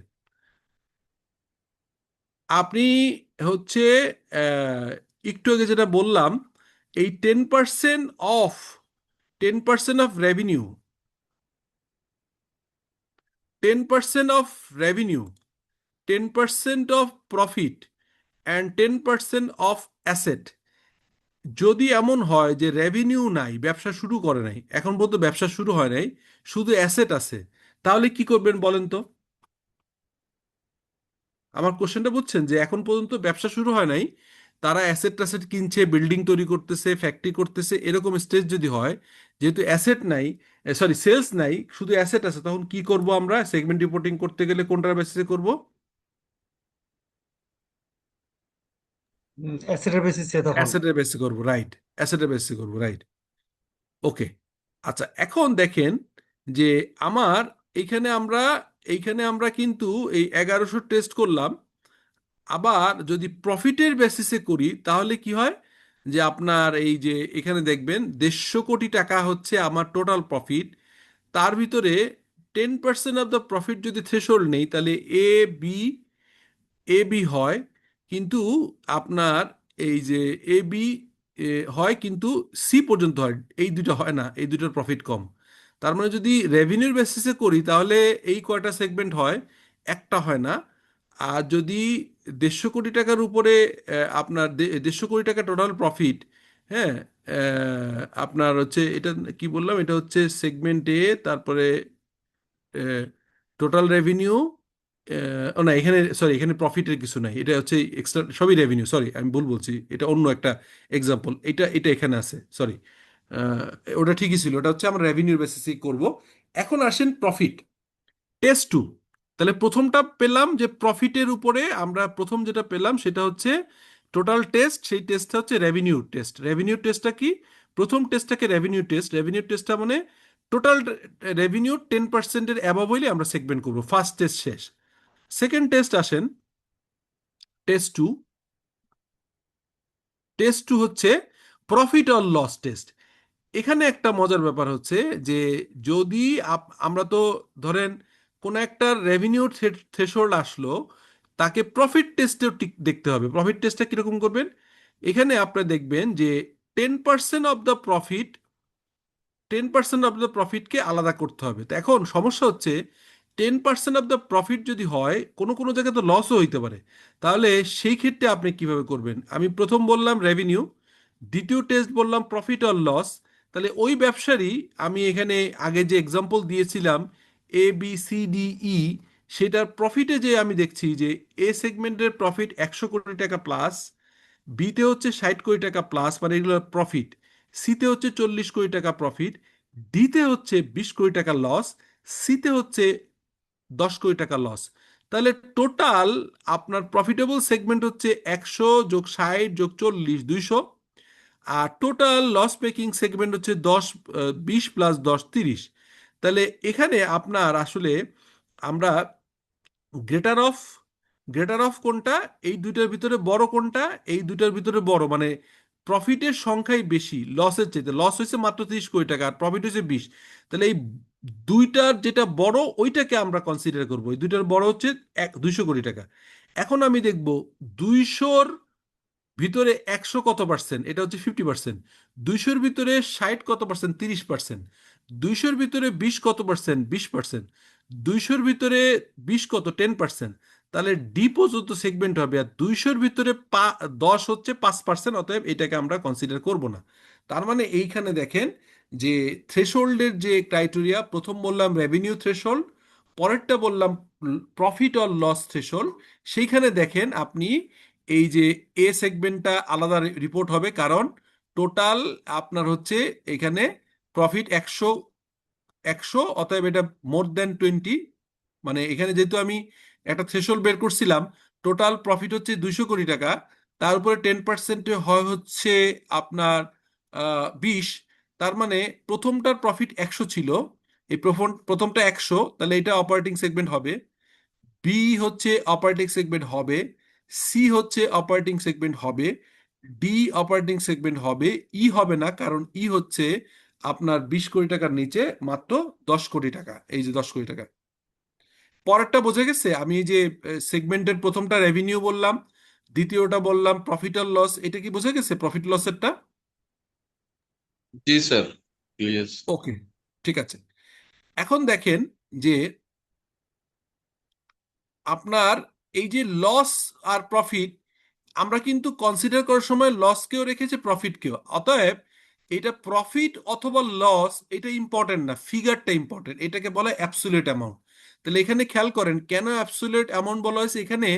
S1: আপনি হচ্ছে আহ, একটু আগে যেটা বললাম, এই 10% of 10% of revenue, 10% of revenue, 10% of profit and 10% of asset. যদি এমন হয় যে রেভিনিউ নাই, ব্যবসা শুরু করে নাই, এখন পর্যন্ত ব্যবসা শুরু হয় নাই, শুধু অ্যাসেট আছে, তাহলে কি করবেন বলেন তো? আমার কোশ্চেনটা বুঝছেন, যে এখন পর্যন্ত ব্যবসা শুরু হয় নাই, তারা অ্যাসেট ট্যাসেট কিনছে, বিল্ডিং তৈরি করতেছে, ফ্যাক্টরি করতেছে, এরকম স্টেজ যদি হয়, যেহেতু অ্যাসেট নাই, সরি সেলস নাই, শুধু অ্যাসেট আছে, তখন কি করব আমরা সেগমেন্ট রিপোর্টিং করতে গেলে কোনটার বেসিসে করব?
S2: অ্যাসেটের বেসিসে তখন।
S1: অ্যাসেটের বেসিসে করব, রাইট। অ্যাসেটের বেসিসে করব, রাইট। ওকে। আচ্ছা এখন দেখেন যে আমার এইখানে আমরা কিন্তু এই 1100 টেস্ট করলাম। আবার যদি প্রফিটের বেসিসে করি তাহলে কি হয়, যে আপনার এই যে এখানে দেখবেন 150 কোটি টাকা হচ্ছে আমার টোটাল প্রফিট। তার ভিতরে 10% অফ দ্য প্রফিট যদি থ্রেশহোল্ড নেই, তাহলে এ বি, এ বি হয়, কিন্তু আপনার এই যে এ বি হয়, কিন্তু সি পর্যন্ত হয়, এই দুটো হয় না, এই দুটোর প্রফিট কম। তার মানে যদি রেভিনিউর বেসিসে করি তাহলে এই কয়টা সেগমেন্ট হয়, একটা হয় না। আর যদি 150 কোটি টাকার উপরে আপনার 150 কোটি টাকা টোটাল প্রফিট, হ্যাঁ, আপনার হচ্ছে এটা কি বললাম, এটা হচ্ছে সেগমেন্ট এ, তারপরে টোটাল রেভিনিউ, ও না, এখানে সরি, এখানে প্রফিটের কিছু নাই, এটা হচ্ছে এক্সট্রা, সবই রেভিনিউ, সরি আমি ভুল বলছি, এটা অন্য একটা এক্সাম্পল, এটা এটা এখানে আছে, সরি। ওটা ঠিকই ছিল, ওটা হচ্ছে আমরা রেভিনিউর বেসিসে করব। এখন আসেন প্রফিট, টেস্ট টু। তাহলে প্রথমটা পেলাম যে প্রফিটের উপরে আমরা প্রথম যেটা পেলাম সেটা হচ্ছে টোটাল টেস্ট, সেই টেস্টটা হচ্ছে রেভিনিউ টেস্ট। রেভিনিউ টেস্টটা কি? প্রথম টেস্টটাকে রেভিনিউ টেস্ট, রেভিনিউ টেস্টটা মানে টোটাল রেভিনিউ 10%-এর অ্যাবভ হইলে আমরা সেগমেন্ট করব, ফার্স্ট টেস্ট শেষ। সেকেন্ড টেস্ট আসেন, টেস্ট টু। টেস্ট টু হচ্ছে প্রফিট অর লস টেস্ট। এখানে একটা মজার ব্যাপার হচ্ছে যে যদি আমরা তো ধরেন কোন একটা রেভিনিউ থ্রেশহোল্ড আসলো, তাকে প্রফিট টেস্টেও ঠিক দেখতে হবে। প্রফিট টেস্টটা কিরকম করবেন? এখানে আপনি দেখবেন যে 10% of the profit, 10% of the প্রফিটকে আলাদা করতে হবে। তো এখন সমস্যা হচ্ছে 10% অফ দ্য প্রফিট যদি হয়, কোনো কোনো জায়গায় তো লসও হইতে পারে। তাহলে সেই ক্ষেত্রে আপনি কিভাবে করবেন? আমি প্রথম বললাম রেভিনিউ, দ্বিতীয় টেস্ট বললাম প্রফিট অর লস। তাহলে ওই ব্যবসারই আমি এখানে আগে যে এক্সাম্পল দিয়েছিলাম ABCDE, সেটার প্রফিটে যে আমি দেখছি যে এ সেগমেন্টের প্রফিট 100 কোটি টাকা প্লাস, বিতে হচ্ছে 60 কোটি টাকা প্লাস, মানে এগুলো প্রফিট, সিতে হচ্ছে 40 কোটি টাকা প্রফিট, ডিতে হচ্ছে 20 কোটি টাকা লস, সিতে হচ্ছে 10 কোটি টাকা লস। তাহলে টোটাল আপনার প্রফিটেবল সেগমেন্ট হচ্ছে 100 + 60 + 40 200, আর টোটাল লস মেকিং সেগমেন্ট হচ্ছে 20 + 10 30। তাহলে এখানে আপনার আসলে আমরা গ্রেটার অফ, গ্রেটার অফ কোনটা, এই দুইটার ভিতরে বড় কোনটা, এই দুইটার ভিতরে বড়, মানে প্রফিটের সংখ্যাই বেশি লসের চাইতে। লস হয়েছে মাত্র 30 কোটি টাকা আর প্রফিট হয়েছে 20। তাহলে এই দুইটার যেটা বড় ওইটাকে আমরা কনসিডার করবো। এই দুইটার বড় হচ্ছে 200 কোটি টাকা। এখন আমি দেখব 200-র ভিতরে 100 কত পার্সেন্ট, এটা হচ্ছে 50%। 200-র ভিতরে 60 কত পার্সেন্ট, 30%। 200-র ভিতরে 20 কত পার্সেন্ট, 20%। 200-র ভিতরে 20 কত, 10%। তাহলে ডি পর্যন্ত সেগমেন্ট হবে, আর 200-র ভিতরে 10 হচ্ছে 5%, অতএব এটাকে আমরা কনসিডার করব না। তার মানে এইখানে দেখেন যে থ্রেশহোল্ডের যে ক্রাইটেরিয়া, প্রথম বললাম রেভিনিউ থ্রেশহোল্ড, পরেরটা বললাম প্রফিট অর লস থ্রেশহোল্ড। সেইখানে দেখেন আপনি এই যে এ সেগমেন্টটা আলাদা রিপোর্ট হবে, কারণ টোটাল আপনার হচ্ছে এখানে প্রফিট 100, অতএব এটা মোর দেন 20। মানে এখানে যেহেতু আমি একটা থ্রেশহোল্ড বের করছিলাম, টোটাল প্রফিট হচ্ছে 200 কোটি টাকা, তার উপরে 10%-এ হয় হচ্ছে আপনার 20। তার মানে প্রথমটার প্রফিট 100 ছিল, এই প্রথমটা 100, তাহলে এটা অপারেটিং সেগমেন্ট হবে। বি হচ্ছে অপারেটিং সেগমেন্ট হবে, সি হচ্ছে অপারেটিং সেগমেন্ট হবে, ডি অপারেটিং সেগমেন্ট হবে, ই হবে না, কারণ ই হচ্ছে আপনার 20 কোটি টাকার নিচে মাত্র 10 কোটি টাকা, এই যে 10 কোটি টাকা। পরেরটা বোঝা গেছে? আমি এই যে সেগমেন্টের প্রথমটা রেভিনিউ বললাম, দ্বিতীয়টা বললাম প্রফিট আর লস, এটা কি বোঝা গেছে প্রফিট লসেরটা?
S3: জি স্যার, প্লিজ।
S1: ওকে, ঠিক আছে। এখন দেখেন যে আপনার এই যে লস আর প্রফিট, আমরা কিন্তু কনসিডার করার সময় লসকেও রেখেছি প্রফিটকেও, অতএব এটা প্রফিট অথবা লস এটা ইম্পর্টেন্ট না, ফিগারটা ইম্পর্টেন্ট, এটাকে বলা অ্যাবসলিউট অ্যামাউন্ট। তাহলে এখানে খেয়াল করেন কেন অ্যাবসলিউট অ্যামাউন্ট বলা হয়েছে। এখানে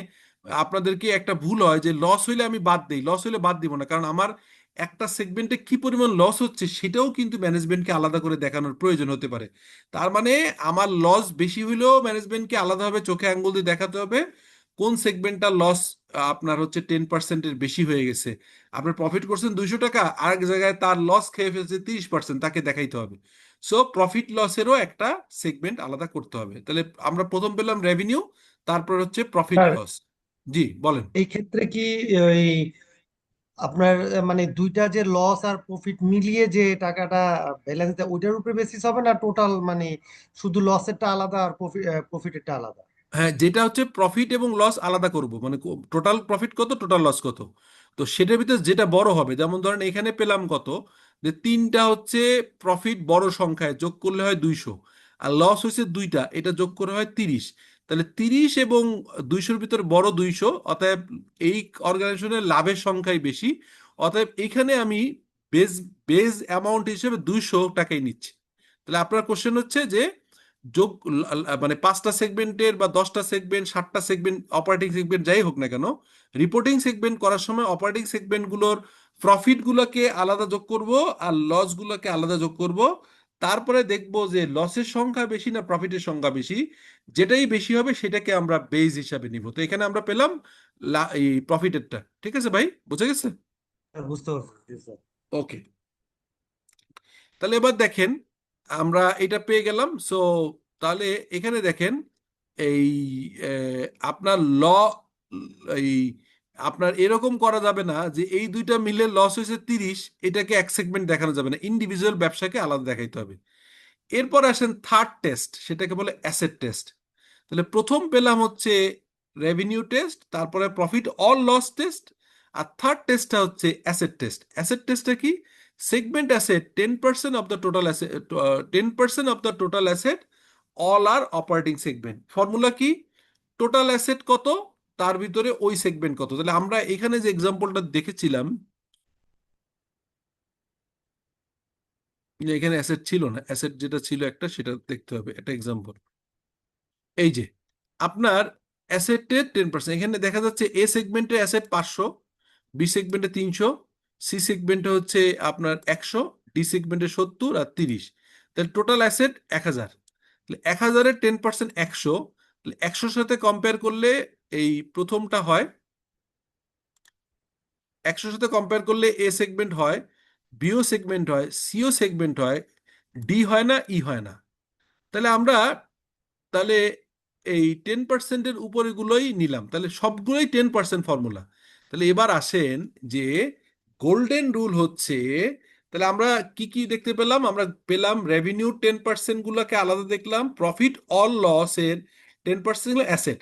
S1: আপনাদেরকে একটা ভুল হয় যে লস হইলে আমি বাদ দিই, লস হইলে বাদ দিব না, কারণ আমার একটা সেগমেন্টে কি পরিমাণ লস হচ্ছে সেটাও কিন্তু ম্যানেজমেন্টকে আলাদা করে দেখানোর প্রয়োজন হতে পারে। তার মানে আমার লস বেশি হইলেও ম্যানেজমেন্টকে আলাদাভাবে চোখে আঙ্গুল দিয়ে দেখাতে হবে কোন সেগমেন্টটা লস আপনার হচ্ছে 10%-এর বেশি হয়ে গেছে। আপনার প্রফিট করছেন 200 টাকা, আরেক জায়গায় তার লস খেয়ে ফেলছে 30%, তাকে দেখাইতে হবে। সো প্রফিট লসেরও একটা সেগমেন্ট আলাদা করতে হবে। তাহলে আমরা প্রথম পেলাম রেভিনিউ, তারপর হচ্ছে প্রফিট
S2: স্যার,
S1: লস। জি বলেন।
S2: এই ক্ষেত্রে কি ওই আপনার মানে দুইটা যে লস আর প্রফিট মিলিয়ে যে টাকাটা ব্যালেন্স দেয় ওইটার উপরে বেসিস হবে না টোটাল, মানে শুধু লসেরটা আলাদা আর প্রফিটেরটা আলাদা?
S1: হ্যাঁ, যেটা হচ্ছে প্রফিট এবং লস আলাদা করব, মানে টোটাল প্রফিট কত, টোটাল লস কত, তো সেটার ভিতরে যেটা বড় হবে, যেমন ধরেন এখানে পেলাম কত, যে তিনটা হচ্ছে প্রফিট বড় সংখ্যায় যোগ করলে হয় 200, আর লস হয়েছে দুইটা, এটা যোগ করে হয় 30। তাহলে 30 এবং 200-র ভিতরে বড় 200, অতএব এই অর্গানাইজেশনের লাভের সংখ্যাই বেশি, অতএব এখানে আমি বেজ বেজ অ্যামাউন্ট হিসেবে 200 টাকাই নিচ্ছি। তাহলে আপনার কোশ্চেন হচ্ছে যে যোগ মানে 5টা সেগমেন্টের বা 10টা সেগমেন্ট, 7টা সেগমেন্ট, অপারেটিং সেগমেন্ট যাই হোক না কেন, রিপোর্টিং সেগমেন্ট করার সময় অপারেটিং সেগমেন্টগুলোর প্রফিটগুলোকে আলাদা যোগ করব আর লসগুলোকে আলাদা যোগ করব। তারপরে দেখব যে লসের সংখ্যা বেশি না প্রফিটের সংখ্যা বেশি, যেটাই বেশি হবে সেটাকে আমরা বেস হিসাবে নিব। তো এখানে আমরা পেলাম এই প্রফিটেরটা। ঠিক আছে ভাই, বুঝে গেছে?
S2: বুঝতে পারছি স্যার।
S1: ওকে, তাহলে এবার দেখেন আমরা এটা পেয়ে গেলাম। সো তাহলে এখানে দেখেন এই আপনার এই আপনার এরকম করা যাবে না যে এই দুইটা মিলে লস হয়েছে 30, এটাকে এক সেগমেন্ট দেখানো যাবে না, ইন্ডিভিজুয়াল ব্যবসাকে আলাদা দেখাইতে হবে। এরপর আসেন থার্ড টেস্ট, সেটাকে বলে অ্যাসেট টেস্ট। তাহলে প্রথম পেলাম হচ্ছে রেভিনিউ টেস্ট, তারপরে প্রফিট অর লস টেস্ট, আর থার্ড টেস্টটা হচ্ছে অ্যাসেট টেস্ট। অ্যাসেট টেস্টটা কি? Segment asset 10% of the total asset, 10% of the total asset, all are operating segment. Formula কি? টোটাল অ্যাসেট কত, তার ভিতরে ওই সেগমেন্ট কত। তাহলে আমরা এখানে যে এক্সাম্পলটা দেখেছিলাম, এখানে অ্যাসেট ছিল না, অ্যাসেট যেটা ছিল একটা সেটা দেখতে হবে, একটা এক্সাম্পল। এই যে আপনার অ্যাসেটের 10%, এখানে দেখা যাচ্ছে এ সেগমেন্টে অ্যাসেট 500, বি সেগমেন্টে 300, সি সেগমেন্টে হচ্ছে আপনার 100, ডি সেগমেন্টে 70 আর 30। তাহলে টোটাল অ্যাসেট 1000। তাহলে 1000-এর 10% 100, তাহলে 100-র সাথে কম্পেয়ার করলে এই প্রথমটা হয়, 100-র সাথে কম্পেয়ার করলে এ সেগমেন্ট হয়, বিও সেগমেন্ট হয়, সিও সেগমেন্ট হয়, ডি হয় না, ই হয় না। তাহলে আমরা তাহলে এই 10%-এর উপরেগুলোই নিলাম, তাহলে সবগুলোই 10% ফর্মুলা। তাহলে এবার আসেন যে গোল্ডেন রুল হচ্ছে, তাহলে আমরা কি কি দেখতে পেলাম? আমরা পেলাম রেভিনিউ 10% গুলোকে আলাদা দেখলাম, প্রফিট অল লস এর 10% হলো অ্যাসেট।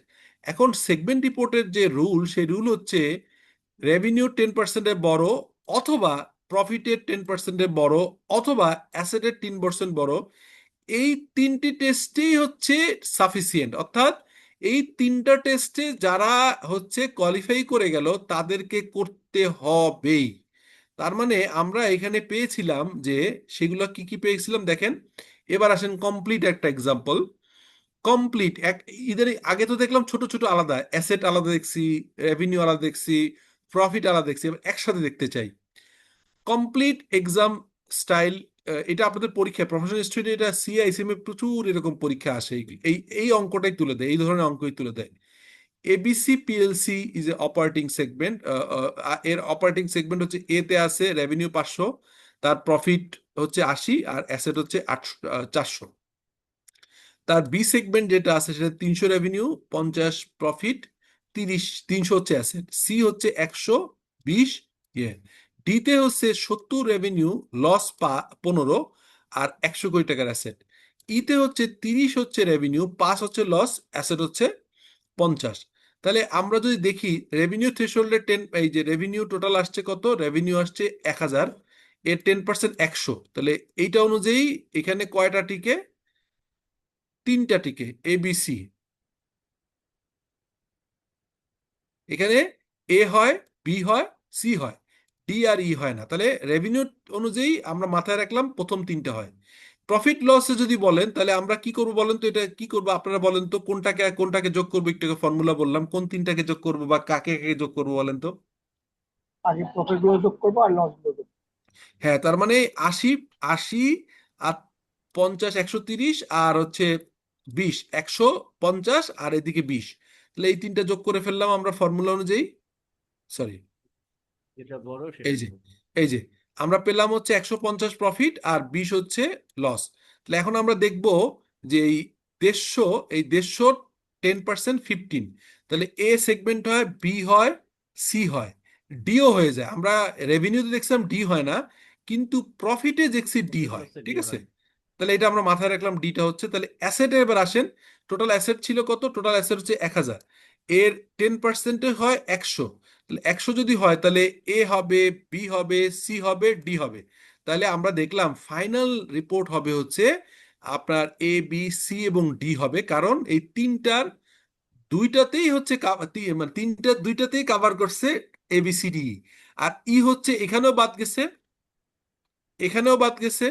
S1: এখন সেগমেন্ট রিপোর্টের যে রুল, সেই রুল হচ্ছে রেভিনিউ 10%-এর বড়, অথবা প্রফিটের 10%-এর বড়, অথবা অ্যাসেটের 10% বড়। এই তিনটি টেস্টেই হচ্ছে সাফিসিয়েন্ট, অর্থাৎ এই তিনটা টেস্টে যারা হচ্ছে কোয়ালিফাই করে গেল তাদেরকে করতে হবেই। তার মানে আমরা এখানে পেয়েছিলাম যে সেগুলো কি কি পেয়েছিলাম দেখেন। এবার আসেন কমপ্লিট একটা এক্সাম্পল। কমপ্লিট এক, ইদের আগে তো দেখলাম ছোট ছোট আলাদা, অ্যাসেট আলাদা দেখছি, রেভিনিউ আলাদা দেখছি, প্রফিট আলাদা দেখছি, এবার একসাথে দেখতে চাই। কমপ্লিট এক্সাম স্টাইল, এটা আপনাদের পরীক্ষায় প্রফেশনাল স্টুডেন্ট, এটা সিআইসিএম এ প্রচুর এরকম পরীক্ষা আসে, এই এই অঙ্কটাই তুলে দেয়, এই ধরনের অঙ্কই তুলে দেয়। ABC PLC is a operating segment, এর অপারেটিং সেগমেন্ট হচ্ছে এ তে আছে রেভিনিউ 500, তার প্রফিট হচ্ছে 80 আর অ্যাসেট হচ্ছে 400। তার বি সেগমেন্ট যেটা আছে সেটা 300 রেভিনিউ, 50 প্রফিট, 300 হচ্ছে অ্যাসেট, সি হচ্ছে 120 ইয়ে, ডিতে হচ্ছে 70 রেভিনিউ, লস 15 আর 100 কোটি টাকার অ্যাসেট, ইতে হচ্ছে 30 হচ্ছে রেভিনিউ, 5 হচ্ছে লস, অ্যাসেট হচ্ছে 50। তাহলে আমরা যদি দেখি রেভিনিউ থ্রেশহোল্ডের 10, এই যে রেভিনিউ টোটাল আসছে কত, রেভিনিউ আসছে 1000, এর 10% 100, তাহলে এইটা অনুযায়ী এখানে কয়টা টিকে? 3টা টিকে, এবিসি। এখানে এ হয়, বি হয়, সি হয়, ডি আর ই হয় না। তাহলে রেভিনিউ অনুযায়ী আমরা মাথায় রাখলাম প্রথম 3টা হয়। প্রফিট লসে যদি বলেন তাহলে আমরা কি করবো বলেন তো, এটা কি করবো আপনারা বলেন তো, কোনটাকে কোনটাকে যোগ করবো, একটু ফর্মুলা বললাম, কোন 3টাকে যোগ করবো বা কাকে কাকে যোগ করবো বলেন তো?
S4: আগে প্রফিট গুলো যোগ করবো আর লস গুলো যোগ করবো।
S1: হ্যাঁ, তার মানে 80, 80 আর 50, 130 আর হচ্ছে 20, 150 আর এদিকে 20। তাহলে এই 3টা যোগ করে ফেললাম আমরা ফর্মুলা অনুযায়ী। সরি,
S2: যেটা বড়
S1: এই
S2: সেটা
S1: যে এই যে আমরা পেলাম হচ্ছে 150 প্রফিট আর 20 হচ্ছে লস। তাহলে এখন আমরা দেখব যে এই 150, এই 150 10% 15, তাহলে এ সেগমেন্ট হয়, বি হয়, সি হয়, ডিও হয়ে যায়। আমরা রেভিনিউতে দেখছিলাম ডি হয় না, কিন্তু প্রফিটে দেখছি ডি হয়, ঠিক আছে। তাহলে এটা আমরা মাথায় রাখলাম, ডিটা হচ্ছে। তাহলে অ্যাসেটে এবার আসেন, টোটাল অ্যাসেট ছিল কত? টোটাল অ্যাসেট হচ্ছে 1000, এর 10% হয় 100। তাহলে 100 যদি হয় তাহলে এ হবে, বি হবে, সি হবে, ডি হবে। তাহলে আমরা দেখলাম ফাইনাল রিপোর্ট হবে হচ্ছে আপনার এ, বি, সি এবং ডি হবে, কারণ এই তিনটার দুইটাতেই হচ্ছে মানে দুইটাতেই কাভার করছে এ, বি, সি, ডি। আর ই হচ্ছে এখানেও বাদ গেছে, এখানেও বাদ গেছে,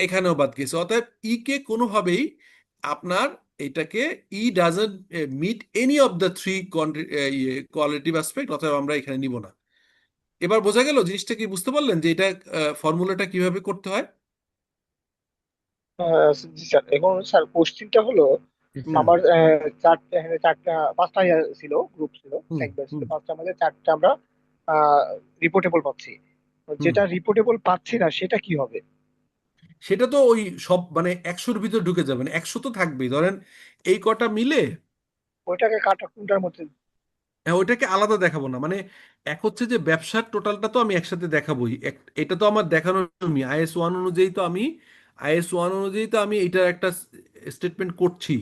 S1: এখানেও বাদ গেছে। অতএব ই কে কোনোভাবেই আপনার এটাকে, he doesn't meet any of the three qualitative aspect, অতএব আমরা এখানে নিব না। এবার বোঝা গেল জিনিসটা, কি বুঝতে পারলেন যে এটা ফর্মুলাটা কিভাবে করতে হয়?
S4: জি স্যার, এখন স্যার কোশ্চিনটা হলো
S1: হুম
S4: আমার চারটে, এখানে চারটা পাঁচটা ছিল, গ্রুপ ছিল,
S1: হুম
S4: সেগমেন্ট ছিল
S1: হুম
S4: পাঁচটা, আমাদের চারটা আমরা রিপোর্টেবল পাচ্ছি। তো
S1: হুম।
S4: যেটা রিপোর্টেবল পাচ্ছি না সেটা কি হবে?
S1: সেটা তো ওই সব মানে 100-র ভিতর ঢুকে যাবেন, 100 তো থাকবেই, ধরেন এই কটা মিলে।
S4: ওইটাকে কাটা কোনটার মধ্যে?
S1: হ্যাঁ, ওইটাকে আলাদা দেখাবো না, মানে এক হচ্ছে যে ব্যবসার টোটালটা তো আমি একসাথে দেখাবোই, এটা তো আমার দেখানোর জন্য আইএস 1 অনুযায়ী তো আমি, আইএস 1 অনুযায়ী তো আমি এটার একটা স্টেটমেন্ট করছি।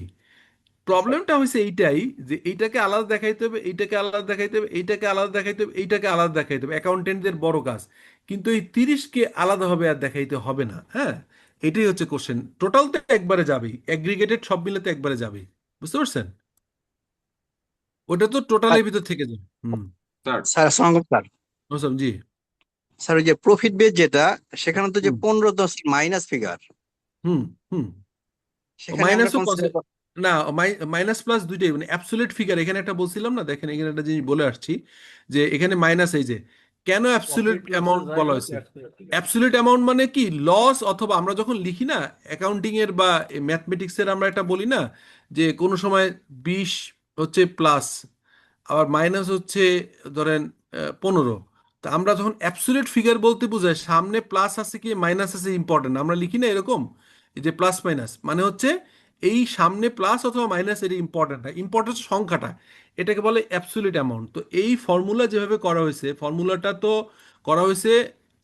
S1: প্রবলেমটা হয়েছে এইটাই যে এইটাকে আলাদা দেখাইতে হবে, এইটাকে আলাদা দেখাইতে হবে, এইটাকে আলাদা দেখাইতে হবে, এইটাকে আলাদা দেখাইতে হবে, অ্যাকাউন্টেন্টদের বড় কাজ। কিন্তু এই 30কে আলাদাভাবে আর দেখাইতে হবে না। হ্যাঁ, এটাই হচ্ছে কোশ্চেন। টোটাল তো একবারে যাবেই, অ্যাগ্রিগেটেড সব মিলে তো একবারে যাবেই। বুঝতে পারছেন? ওটা তো টোটালের ভিতর থেকে যাবে। হুম।
S3: স্যার
S5: স্যার আসসালামু আলাইকুম স্যার।
S1: বুঝলাম, জি।
S5: স্যার ওই যে প্রফিট বেস যেটা, সেখানে তো যে
S1: হুম
S5: 15-10 মাইনাস ফিগার,
S1: হুম হুম।
S5: সেখানে আমরা
S1: মাইনাসও
S5: কনসিডার।
S1: না, মাইনাস প্লাস দুইটাই, মানে অ্যাবসোলিউট ফিগার। এখানে একটা বলছিলাম না, দেখেন এখানে একটা জিনিস বলে আসছি যে এখানে মাইনাস, এই যে কেন অ্যাবসোলিউট অ্যামাউন্ট বলা হয়েছে। অ্যাবসোলিউট অ্যামাউন্ট মানে কি, লস, অথবা আমরা যখন লিখি না অ্যাকাউন্টিং এর বা ম্যাথমেটিক্স এর, আমরা একটা বলি না যে কোনো সময় 20 হচ্ছে প্লাস, আবার মাইনাস হচ্ছে ধরেন 15। তো আমরা যখন অ্যাবসোলিউট ফিগার বলতে বোঝায় সামনে প্লাস আছে কি মাইনাস আছে ইম্পর্টেন্ট, আমরা লিখি না এরকম, এই যে প্লাস মাইনাস মানে হচ্ছে এই সামনে প্লাস অথবা মাইনাস, এটা ইম্পর্টেন্ট না, ইম্পর্টেন্ট সংখ্যাটা, এটাকে বলে অ্যাবসোলিউট অ্যামাউন্ট। তো এই ফর্মুলা যেভাবে করা হয়েছে, ফর্মুলাটা তো করা হয়েছে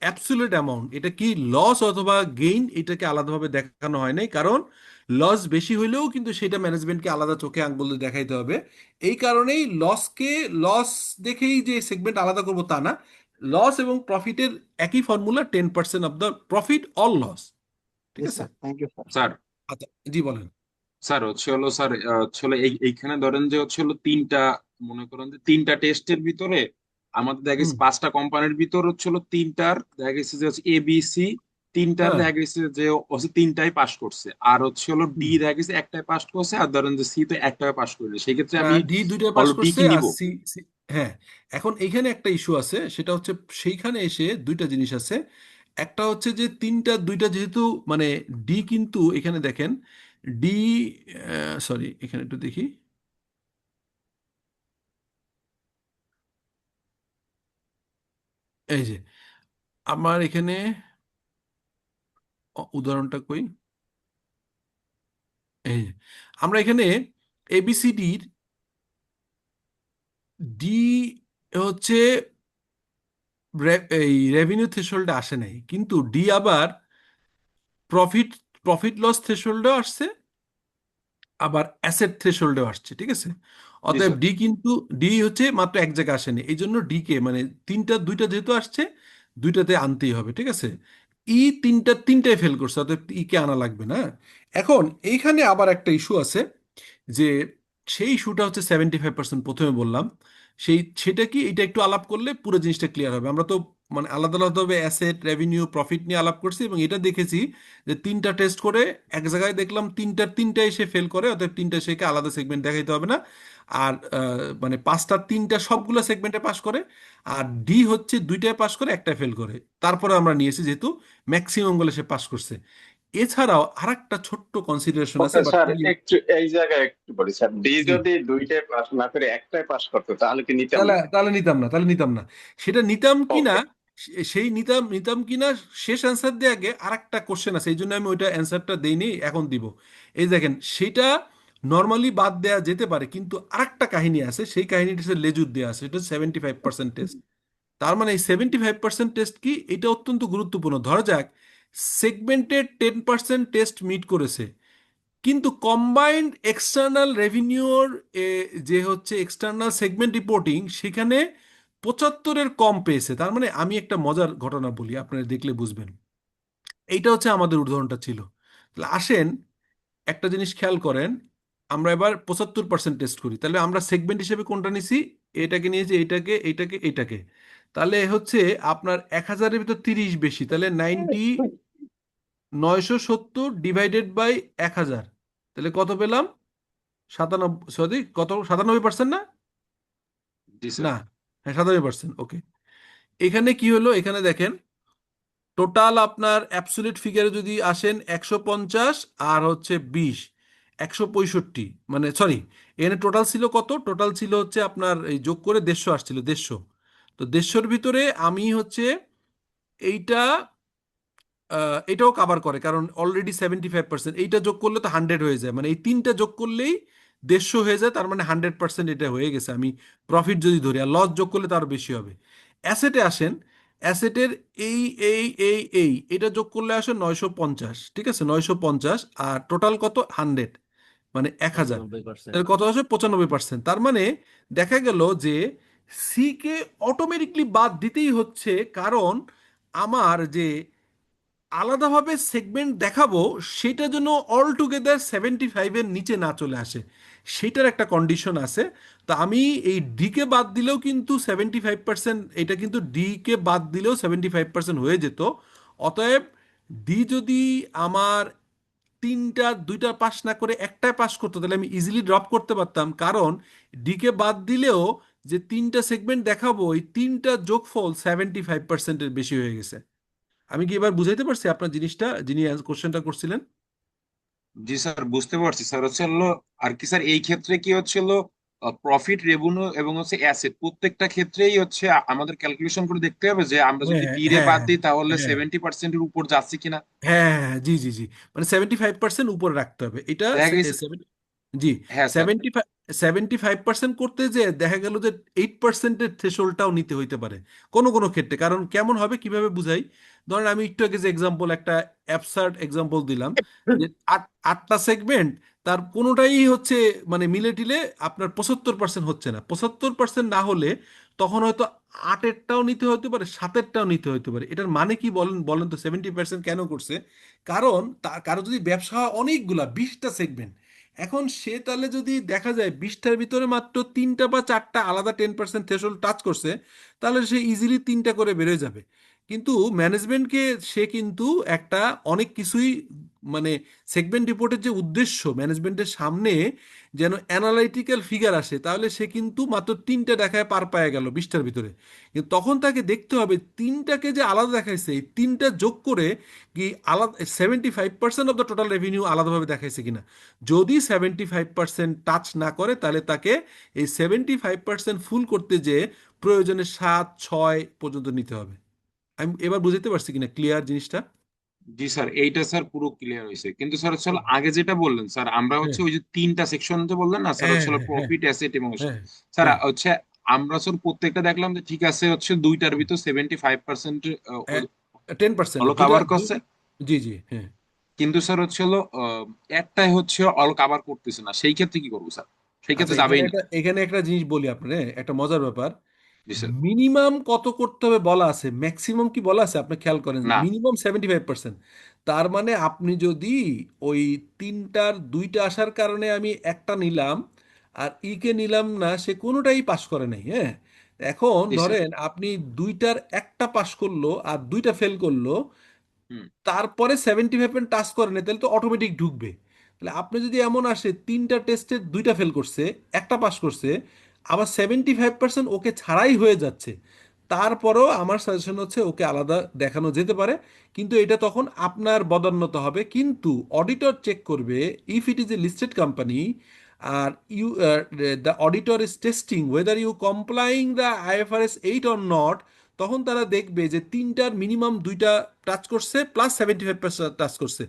S1: অ্যাবসোলিউট অ্যামাউন্ট। এটা কি লস অথবা গেইন, এটাকে আলাদাভাবে দেখানো হয় নাই, কারণ লস বেশি হইলেও কিন্তু সেটা ম্যানেজমেন্টকে আলাদা চোখে আঙ্গুল দিয়ে দেখাইতে হবে। এই কারণেই লসকে লস দেখেই যে সেগমেন্ট আলাদা করবো তা না। লস এবং প্রফিটের একই formula, 10% of the profit all loss. ঠিক
S5: জি
S1: আছে?
S5: Sir, thank you sir.
S3: Sir
S1: আচ্ছা, জি বলেন।
S3: স্যার হচ্ছে হলো স্যার হচ্ছে হলো এইখানে ধরেন যে হচ্ছে হলো তিনটা, মনে করেন যে তিনটা টেস্টের ভিতরে আমাদের দেখা
S1: হুম।
S3: গেছে 5টা কোম্পানির ভিতর হচ্ছে হলো তিনটার দেখা গেছে যে হচ্ছে ABC, তিনটার
S1: হ্যাঁ।
S3: দেখা গেছে যে হচ্ছে তিনটাই পাস করছে, আর হচ্ছে হলো ডি
S1: হুম।
S3: দেখা গেছে একটাই পাস করছে, আর ধরেন যে সি তো একটাই পাস করছে। সেই ক্ষেত্রে আমি
S1: ডি দুইটা পাস
S3: হলো ডি
S1: করছে
S3: কি
S1: আর
S3: নিব?
S1: সি। হ্যাঁ, এখন এইখানে একটা ইস্যু আছে, সেটা হচ্ছে সেইখানে এসে দুইটা জিনিস আছে। একটা হচ্ছে যে তিনটা দুইটা যেহেতু, মানে ডি কিন্তু এখানে দেখেন, ডি, সরি এখানে একটু দেখি, এই যে আমার এখানে উদাহরণটা কই, এই যে আমরা এখানে এবিসিডির ডি হচ্ছে এই রেভিনিউ থ্রেশহোল্ডে আসে নাই, কিন্তু ডি আবার প্রফিট প্রফিট লস থ্রেশহোল্ডেও আসছে, আবার অ্যাসেট থ্রেশহোল্ডেও আসছে। ঠিক আছে?
S3: জি
S1: অতএব
S3: স্যার।
S1: ডি কিন্তু, ডি হচ্ছে মাত্র এক জায়গায় আসেনি, এই জন্য ডি কে মানে দুইটা যেহেতু আসছে, দুইটাতে আনতেই হবে। ঠিক আছে? ই তিনটায় ফেল করছে, অতএব ই কে আনা লাগবে না। এখন এইখানে আবার একটা ইস্যু আছে, যে সেই ইস্যুটা হচ্ছে 75%, প্রথমে বললাম। সেটা কি, এটা একটু আলাপ করলে পুরো জিনিসটা ক্লিয়ার হবে। আমরা তো মানে আলাদা আলাদাভাবে অ্যাসেট, রেভিনিউ, প্রফিট নিয়ে আলাপ করছি, এবং এটা দেখেছি যে তিনটা টেস্ট করে এক জায়গায় দেখলাম তিনটায় সে ফেল করে, অতএব তিনটা সেকে আলাদা সেগমেন্ট দেখাইতে হবে না। আর মানে পাঁচটা তিনটা সবগুলো সেগমেন্টে পাস করে, আর ডি হচ্ছে দুইটায় পাস করে একটায় ফেল করে। তারপরে আমরা নিয়েছি যেহেতু ম্যাক্সিমাম গুলো সে পাস করছে। এছাড়াও আর একটা ছোট্ট কনসিডারেশন আছে,
S6: ওকে
S1: বাট
S6: স্যার, একটু এই জায়গায় একটু বলি স্যার, ডি
S1: জি,
S6: যদি দুইটাই পাস না করে একটাই পাস করতো তাহলে কি নিতাম
S1: তাহলে
S6: না?
S1: তাহলে নিতাম না। সেটা নিতাম কিনা,
S6: ওকে।
S1: সেই নিতাম নিতাম কিনা শেষ অ্যান্সার দিয়ে আগে আর একটা কোশ্চেন আছে, এই জন্য আমি ওইটা অ্যান্সারটা দেইনি, এখন দিব। এই দেখেন, সেটা নর্মালি বাদ দেয়া যেতে পারে, কিন্তু আরেকটা কাহিনী আছে, সেই কাহিনীটা হচ্ছে লেজুর দেওয়া আছে, এটা 75% টেস্ট। তার মানে এই 75% টেস্ট কি, এটা অত্যন্ত গুরুত্বপূর্ণ। ধরা যাক সেগমেন্টেড 10% টেস্ট মিট করেছে, কিন্তু কম্বাইন্ড এক্সটার্নাল রেভিনিউর যে হচ্ছে এক্সটার্নাল সেগমেন্ট রিপোর্টিং, সেখানে 75-এর কম পেয়েছে। তার মানে আমি একটা মজার ঘটনা বলি, আপনারা দেখলে বুঝবেন। এইটা হচ্ছে আমাদের উদাহরণটা ছিল। তাহলে আসেন একটা জিনিস খেয়াল করেন, আমরা এবার 75% টেস্ট করি, তাহলে আমরা সেগমেন্ট হিসেবে কোনটা নিছি, এটাকে নিয়েছি, এইটাকে। তাহলে হচ্ছে আপনার 1000-এর ভিতর 30 বেশি, তাহলে 970 ডিভাইডেড বাই 1000, তাহলে কত পেলাম? 97, সরি কত, 97% না?
S3: জি স্যার।
S1: না, হ্যাঁ 97%। ওকে, এখানে কি হলো, এখানে দেখেন টোটাল আপনার অ্যাবসলিউট ফিগারে যদি আসেন 150 আর হচ্ছে 20, 165, মানে সরি, এখানে টোটাল ছিল কত, টোটাল ছিল হচ্ছে আপনার এই যোগ করে 150 আসছিল, 150। তো 150-র ভিতরে আমি হচ্ছে এইটা, এটাও কাভার করে, কারণ অলরেডি 75%, এইটা যোগ করলে তো 100 হয়ে যায়, মানে এই তিনটা যোগ করলেই 150 হয়ে যায়, তার মানে 100% এটা হয়ে গেছে। আমি প্রফিট যদি ধরি, আর লস যোগ করলে তার বেশি হবে। অ্যাসেটে আসেন, অ্যাসেটের এই এটা যোগ করলে আসে 950। ঠিক আছে, 950, আর টোটাল কত, 100, মানে 1,000, তাহলে কত আসবে? 95%। তার মানে দেখা গেল যে সি কে অটোমেটিকলি বাদ দিতেই হচ্ছে, কারণ আমার যে আলাদাভাবে সেগমেন্ট দেখাবো সেটা যেন অল টুগেদার 75-এর নিচে না চলে আসে, সেটার একটা কন্ডিশন আছে। তো আমি এই ডি কে বাদ দিলেও কিন্তু 75%, এটা কিন্তু ডি কে বাদ দিলেও 75% হয়ে যেত। অতএব ডি যদি আমার দুইটা পাস না করে একটাই পাস করতো, তাহলে আমি ইজিলি ড্রপ করতে পারতাম, কারণ ডি কে বাদ দিলেও যে তিনটা সেগমেন্ট দেখাবো এই তিনটা যোগফল 75%-এর বেশি হয়ে গেছে। আমি কি এবার বুঝাইতে পারছি আপনার জিনিসটা, যিনি কোশ্চেনটা করছিলেন?
S3: জি স্যার, বুঝতে পারছি স্যার। হচ্ছে হলো আর কি স্যার, এই ক্ষেত্রে কি হচ্ছিল, প্রফিট, রেভিনিউ এবং হচ্ছে অ্যাসেট প্রত্যেকটা ক্ষেত্রেই হচ্ছে আমাদের ক্যালকুলেশন করে দেখতে হবে যে আমরা যদি
S1: হ্যাঁ
S3: ডি রে
S1: হ্যাঁ
S3: বাদ দিই তাহলে
S1: হ্যাঁ
S3: 70%-এর উপর যাচ্ছে কিনা।
S1: হ্যাঁ হ্যাঁ, জি জি জি, মানে 75% উপরে রাখতে হবে এটা।
S3: দেখা গেছে।
S1: জি,
S3: হ্যাঁ স্যার।
S1: 75% করতে যে দেখা গেল যে 8%-এর থ্রেশোল্ডটাও নিতে হইতে পারে কোনো কোনো ক্ষেত্রে। কারণ কেমন হবে কিভাবে বুঝাই, ধরেন আমি একটু আগে যে এক্সাম্পল, একটা অ্যাবসার্ড এক্সাম্পল দিলাম, যে আটটা সেগমেন্ট, তার কোনোটাই হচ্ছে মানে মিলে টিলে আপনার 75% হচ্ছে না। 75% না হলে তখন হয়তো 8-এরটাও নিতে হতে পারে, 7-এরটাও নিতে হতে পারে। এটার মানে কি বলেন বলেন তো? 70% কেন করছে? কারণ কারো যদি ব্যবসা হয় অনেকগুলা 20টা সেগমেন্ট, এখন সে তাহলে যদি দেখা যায় 20টার ভিতরে মাত্র 3টা বা 4টা আলাদা 10% থ্রেশহোল্ড টাচ করছে, তাহলে সে ইজিলি 3টা করে বেরোয় যাবে। কিন্তু ম্যানেজমেন্টকে সে কিন্তু একটা অনেক কিছুই মানে সেগমেন্ট রিপোর্টের যে উদ্দেশ্য ম্যানেজমেন্টের সামনে যেন অ্যানালাইটিক্যাল ফিগার আসে, তাহলে সে কিন্তু মাত্র 3টা দেখায় পার পায় গেল 20টার ভিতরে। কিন্তু তখন তাকে দেখতে হবে 3টাকে যে আলাদা দেখাইছে এই 3টা যোগ করে কি আলাদা 75% অফ দ্য টোটাল রেভিনিউ আলাদাভাবে দেখাইছে কিনা। যদি 75% টাচ না করে, তাহলে তাকে এই 75% ফুল করতে যে প্রয়োজনে 7-6 পর্যন্ত নিতে হবে। আমি এবার বুঝতে পারছি কিনা, ক্লিয়ার জিনিসটা?
S3: জি স্যার, এইটা স্যার পুরো ক্লিয়ার হয়েছে। কিন্তু স্যার হচ্ছে হলো আগে যেটা বললেন স্যার, আমরা
S1: হ্যাঁ
S3: হচ্ছে ওই যে তিনটা সেকশন যে বললেন না স্যার,
S1: হ্যাঁ
S3: হচ্ছে হলো
S1: হ্যাঁ হ্যাঁ
S3: প্রফিট, অ্যাসেট এবং
S1: হ্যাঁ
S3: স্যার
S1: হ্যাঁ
S3: হচ্ছে আমরা স্যার প্রত্যেকটা দেখলাম যে ঠিক আছে, হচ্ছে দুইটার ভিতর 75%
S1: 10%,
S3: হলো
S1: দুইটা
S3: কাভার করছে।
S1: জি জি হ্যাঁ।
S3: কিন্তু স্যার হচ্ছে হলো একটাই হচ্ছে অল কাভার করতেছে না, সেই ক্ষেত্রে কি করবো স্যার? সেই
S1: আচ্ছা,
S3: ক্ষেত্রে
S1: এখানে
S3: যাবেই না।
S1: এখানে একটা জিনিস বলি আপনার, একটা মজার ব্যাপার।
S3: জি স্যার।
S1: মিনিমাম কত করতে হবে বলা আছে, ম্যাক্সিমাম কি বলা আছে? আপনি খেয়াল করেন,
S3: না।
S1: মিনিমাম 75%। তার মানে আপনি যদি ওই তিনটার দুইটা আসার কারণে আমি একটা নিলাম আর কে নিলাম না, সে কোনোটাই পাস করে নাই। হ্যাঁ, এখন
S3: জি স্যার।
S1: ধরেন আপনি দুইটার একটা পাস করলো আর দুইটা ফেল করলো,
S3: হুম।
S1: তারপরে 75 টাচ করে না, তাহলে তো অটোমেটিক ঢুকবে। তাহলে আপনি যদি এমন আসে তিনটা টেস্টে দুইটা ফেল করছে, একটা পাস করছে, আবার 75% ওকে ছাড়াই হয়ে যাচ্ছে, তারপরেও আমার সাজেশন হচ্ছে ওকে আলাদা দেখানো যেতে পারে। কিন্তু এটা তখন আপনার বদান্যত হবে, কিন্তু অডিটর চেক করবে if it is a listed company are you the auditor is testing whether you complaining the IFRS 8 or not. তখন তারা দেখবে যে তিনটার মিনিমাম দুইটা টাচ করছে প্লাস 75% টাচ করছে,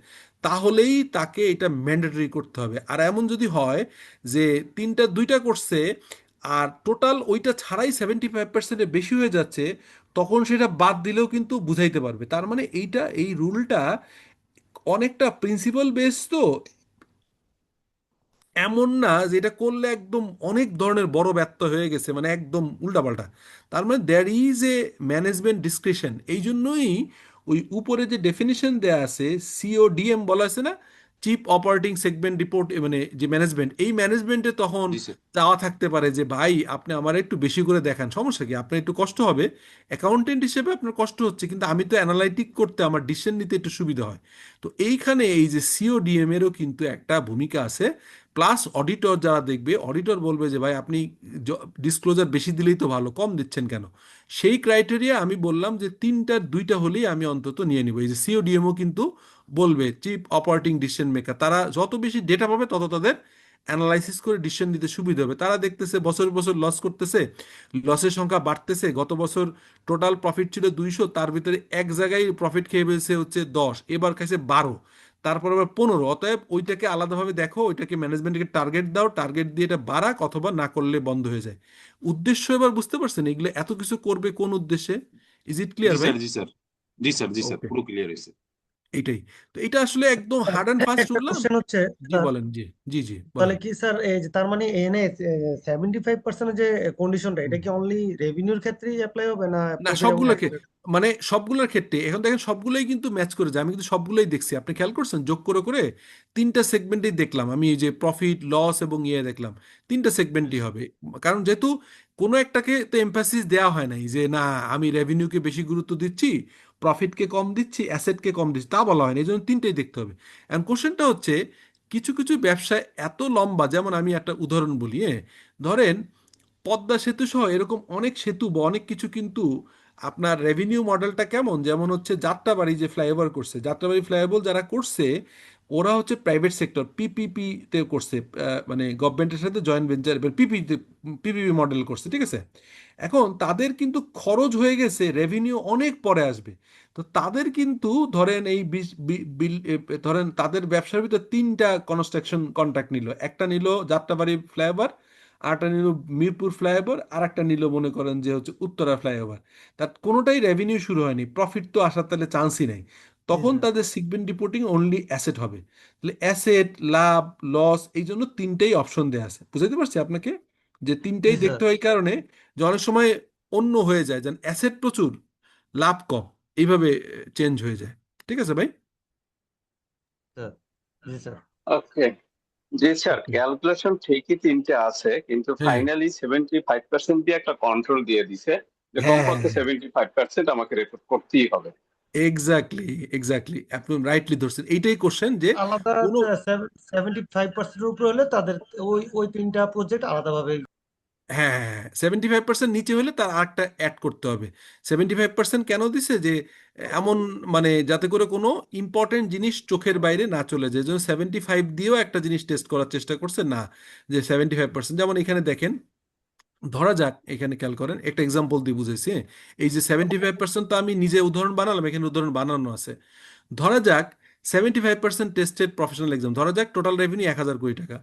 S1: তাহলেই তাকে এটা ম্যান্ডেটরি করতে হবে। আর এমন যদি হয় যে তিনটা দুইটা করছে আর টোটাল ওইটা ছাড়াই 75%-এর বেশি হয়ে যাচ্ছে, তখন সেটা বাদ দিলেও কিন্তু বুঝাইতে পারবে। তার মানে এই রুলটা অনেকটা প্রিন্সিপাল বেস, তো এমন না যে এটা করলে একদম অনেক ধরনের বড় ব্যর্থ হয়ে গেছে, মানে একদম উল্টাপাল্টা। তার মানে there is a management discretion. এই জন্যই ওই উপরে যে ডেফিনিশন দেয়া আছে, CODM বলা আছে না, চিফ অপারেটিং সেগমেন্ট রিপোর্ট, মানে যে ম্যানেজমেন্ট, এই ম্যানেজমেন্টে তখন
S3: জি স্যার।
S1: চাওয়া থাকতে পারে যে ভাই আপনি আমার একটু বেশি করে দেখান, সমস্যা কি? আপনার একটু কষ্ট হবে, অ্যাকাউন্টেন্ট হিসেবে আপনার কষ্ট হচ্ছে, কিন্তু আমি তো অ্যানালাইটিক করতে আমার ডিসিশন নিতে একটু সুবিধা হয়। তো এইখানে এই যে CODM এরও কিন্তু একটা ভূমিকা আছে। প্লাস অডিটর যারা দেখবে, অডিটর বলবে যে ভাই আপনি ডিসক্লোজার বেশি দিলেই তো ভালো, কম দিচ্ছেন কেন? সেই ক্রাইটেরিয়া আমি বললাম যে তিনটার দুইটা হলেই আমি অন্তত নিয়ে নিব। এই যে CODMও কিন্তু বলবে, চিফ অপারেটিং ডিসিশন মেকার, তারা যত বেশি ডেটা পাবে তত তাদের অ্যানালাইসিস করে ডিসিশন নিতে সুবিধা হবে। তারা দেখতেছে বছর বছর লস করতেছে, লসের সংখ্যা বাড়তেছে, গত বছর টোটাল প্রফিট ছিল 200, তার ভিতরে এক জায়গায় প্রফিট খেয়ে ফেলছে হচ্ছে 10, এবার খাইছে 12, তারপর আবার 15। অতএব ওইটাকে আলাদাভাবে দেখো, ওইটাকে ম্যানেজমেন্টকে টার্গেট দাও, টার্গেট দিয়ে এটা বাড়াক, অথবা না করলে বন্ধ হয়ে যায়। উদ্দেশ্য এবার বুঝতে পারছেন এগুলো এত কিছু করবে কোন উদ্দেশ্যে? ইজ ইট
S3: জি
S1: ক্লিয়ার ভাই?
S3: স্যার। জি স্যার। জি স্যার। জি স্যার,
S1: ওকে,
S3: পুরো ক্লিয়ার হয়েছে।
S1: এইটাই। তো এটা আসলে একদম হার্ড অ্যান্ড ফাস্ট
S2: একটা
S1: রুল না।
S2: কোশ্চেন হচ্ছে
S1: জি
S2: স্যার,
S1: বলেন, জি জি জি
S2: তাহলে
S1: বলেন।
S2: কি স্যার এই যে তার মানে এনে 75% যে কন্ডিশনটা, এটা
S1: হুম।
S2: কি অনলি রেভিনিউর ক্ষেত্রেই অ্যাপ্লাই হবে না
S1: না
S2: প্রফিট এবং
S1: সবগুলোর
S2: লসের?
S1: মানে সবগুলোর ক্ষেত্রে এখন দেখেন সবগুলোই কিন্তু ম্যাচ করে যায়, আমি কিন্তু সবগুলোই দেখছি, আপনি খেয়াল করছেন যোগ করে করে তিনটা সেগমেন্টেই দেখলাম আমি, এই যে প্রফিট লস এবং ইয়ে দেখলাম তিনটা সেগমেন্টই হবে। কারণ যেহেতু কোনো একটাকে তো এমফাসিস দেওয়া হয় নাই যে না আমি রেভিনিউকে বেশি গুরুত্ব দিচ্ছি, প্রফিটকে কম দিচ্ছি, অ্যাসেটকে কম দিচ্ছি, তা বলা হয় না, এই জন্য তিনটেই দেখতে হবে। এখন কোশ্চেনটা হচ্ছে কিছু কিছু ব্যবসায় এত লম্বা, যেমন আমি একটা উদাহরণ বলি, হ্যাঁ ধরেন পদ্মা সেতু সহ এরকম অনেক সেতু বা অনেক কিছু কিন্তু আপনার রেভিনিউ মডেলটা কেমন, যেমন হচ্ছে যাত্রাবাড়ি যে ফ্লাইওভার করছে, যাত্রাবাড়ি ফ্লাইওভার যারা করছে ওরা হচ্ছে প্রাইভেট সেক্টর পিপিপি তে করছে, মানে গভর্নমেন্টের সাথে জয়েন্ট ভেঞ্চার পিপিপি মডেল করছে, ঠিক আছে। এখন তাদের কিন্তু খরচ হয়ে গেছে, রেভিনিউ অনেক পরে আসবে। তো তাদের কিন্তু ধরেন এই ধরেন তাদের ব্যবসার ভিতর তিনটা কনস্ট্রাকশন কন্ট্রাক্ট নিল, একটা নিল যাত্রাবাড়ি ফ্লাইওভার, আরেকটা নিল মিরপুর ফ্লাইওভার, আর একটা নিল মনে করেন যে হচ্ছে উত্তরা ফ্লাইওভার। তার কোনোটাই রেভিনিউ শুরু হয়নি, প্রফিট তো আসার তাহলে চান্সই নেই।
S2: জি
S1: তখন
S2: স্যার।
S1: তাদের সিগমেন্ট রিপোর্টিং অনলি অ্যাসেট হবে। তাহলে অ্যাসেট, লাভ, লস, এই জন্য তিনটেই অপশন দেওয়া আছে, বুঝাতে পারছি আপনাকে, যে
S2: জি
S1: তিনটেই
S2: স্যার।
S1: দেখতে হয় এই কারণে যে অনেক সময় অন্য হয়ে যায়, যেন অ্যাসেট প্রচুর লাভ কম, এইভাবে চেঞ্জ হয়ে যায়। ঠিক আছে ভাই।
S2: স্যার জি স্যার।
S6: ওকে, জি স্যার,
S1: Okay.
S6: ক্যালকুলেশন ঠিকই তিনটে আছে, কিন্তু
S1: হ্যাঁ
S6: ফাইনালি 75% দিয়ে একটা কন্ট্রোল দিয়ে দিছে যে
S1: হ্যাঁ হ্যাঁ
S6: কমপক্ষে
S1: হ্যাঁ
S6: 75% আমাকে রেপোর্ট করতেই হবে।
S1: এক্স্যাক্টলি এক্স্যাক্টলি, আপনি রাইটলি ধরছেন, এইটাই কোশ্চেন যে
S2: আলাদা
S1: কোনো
S2: 75%-এর উপরে হলে তাদের ওই ওই তিনটা প্রজেক্ট আলাদাভাবে।
S1: হ্যাঁ হ্যাঁ হ্যাঁ 75% নিচে হলে তার আরেকটা অ্যাড করতে হবে। 75% কেন দিছে যে এমন মানে যাতে করে কোনো ইম্পর্টেন্ট জিনিস চোখের বাইরে না চলে যায়, যেন 75 দিয়েও একটা জিনিস টেস্ট করার চেষ্টা করছে না, যে 75%। যেমন এখানে দেখেন, ধরা যাক এখানে খেয়াল করেন, একটা এক্সাম্পল দিয়ে বুঝেছি, হ্যাঁ? এই যে 75% তো আমি নিজে উদাহরণ বানালাম, এখানে উদাহরণ বানানো আছে। ধরা যাক 75% টেস্টেড প্রফেশনাল এক্সাম, ধরা যাক টোটাল রেভিনিউ 1,000 কোটি টাকা,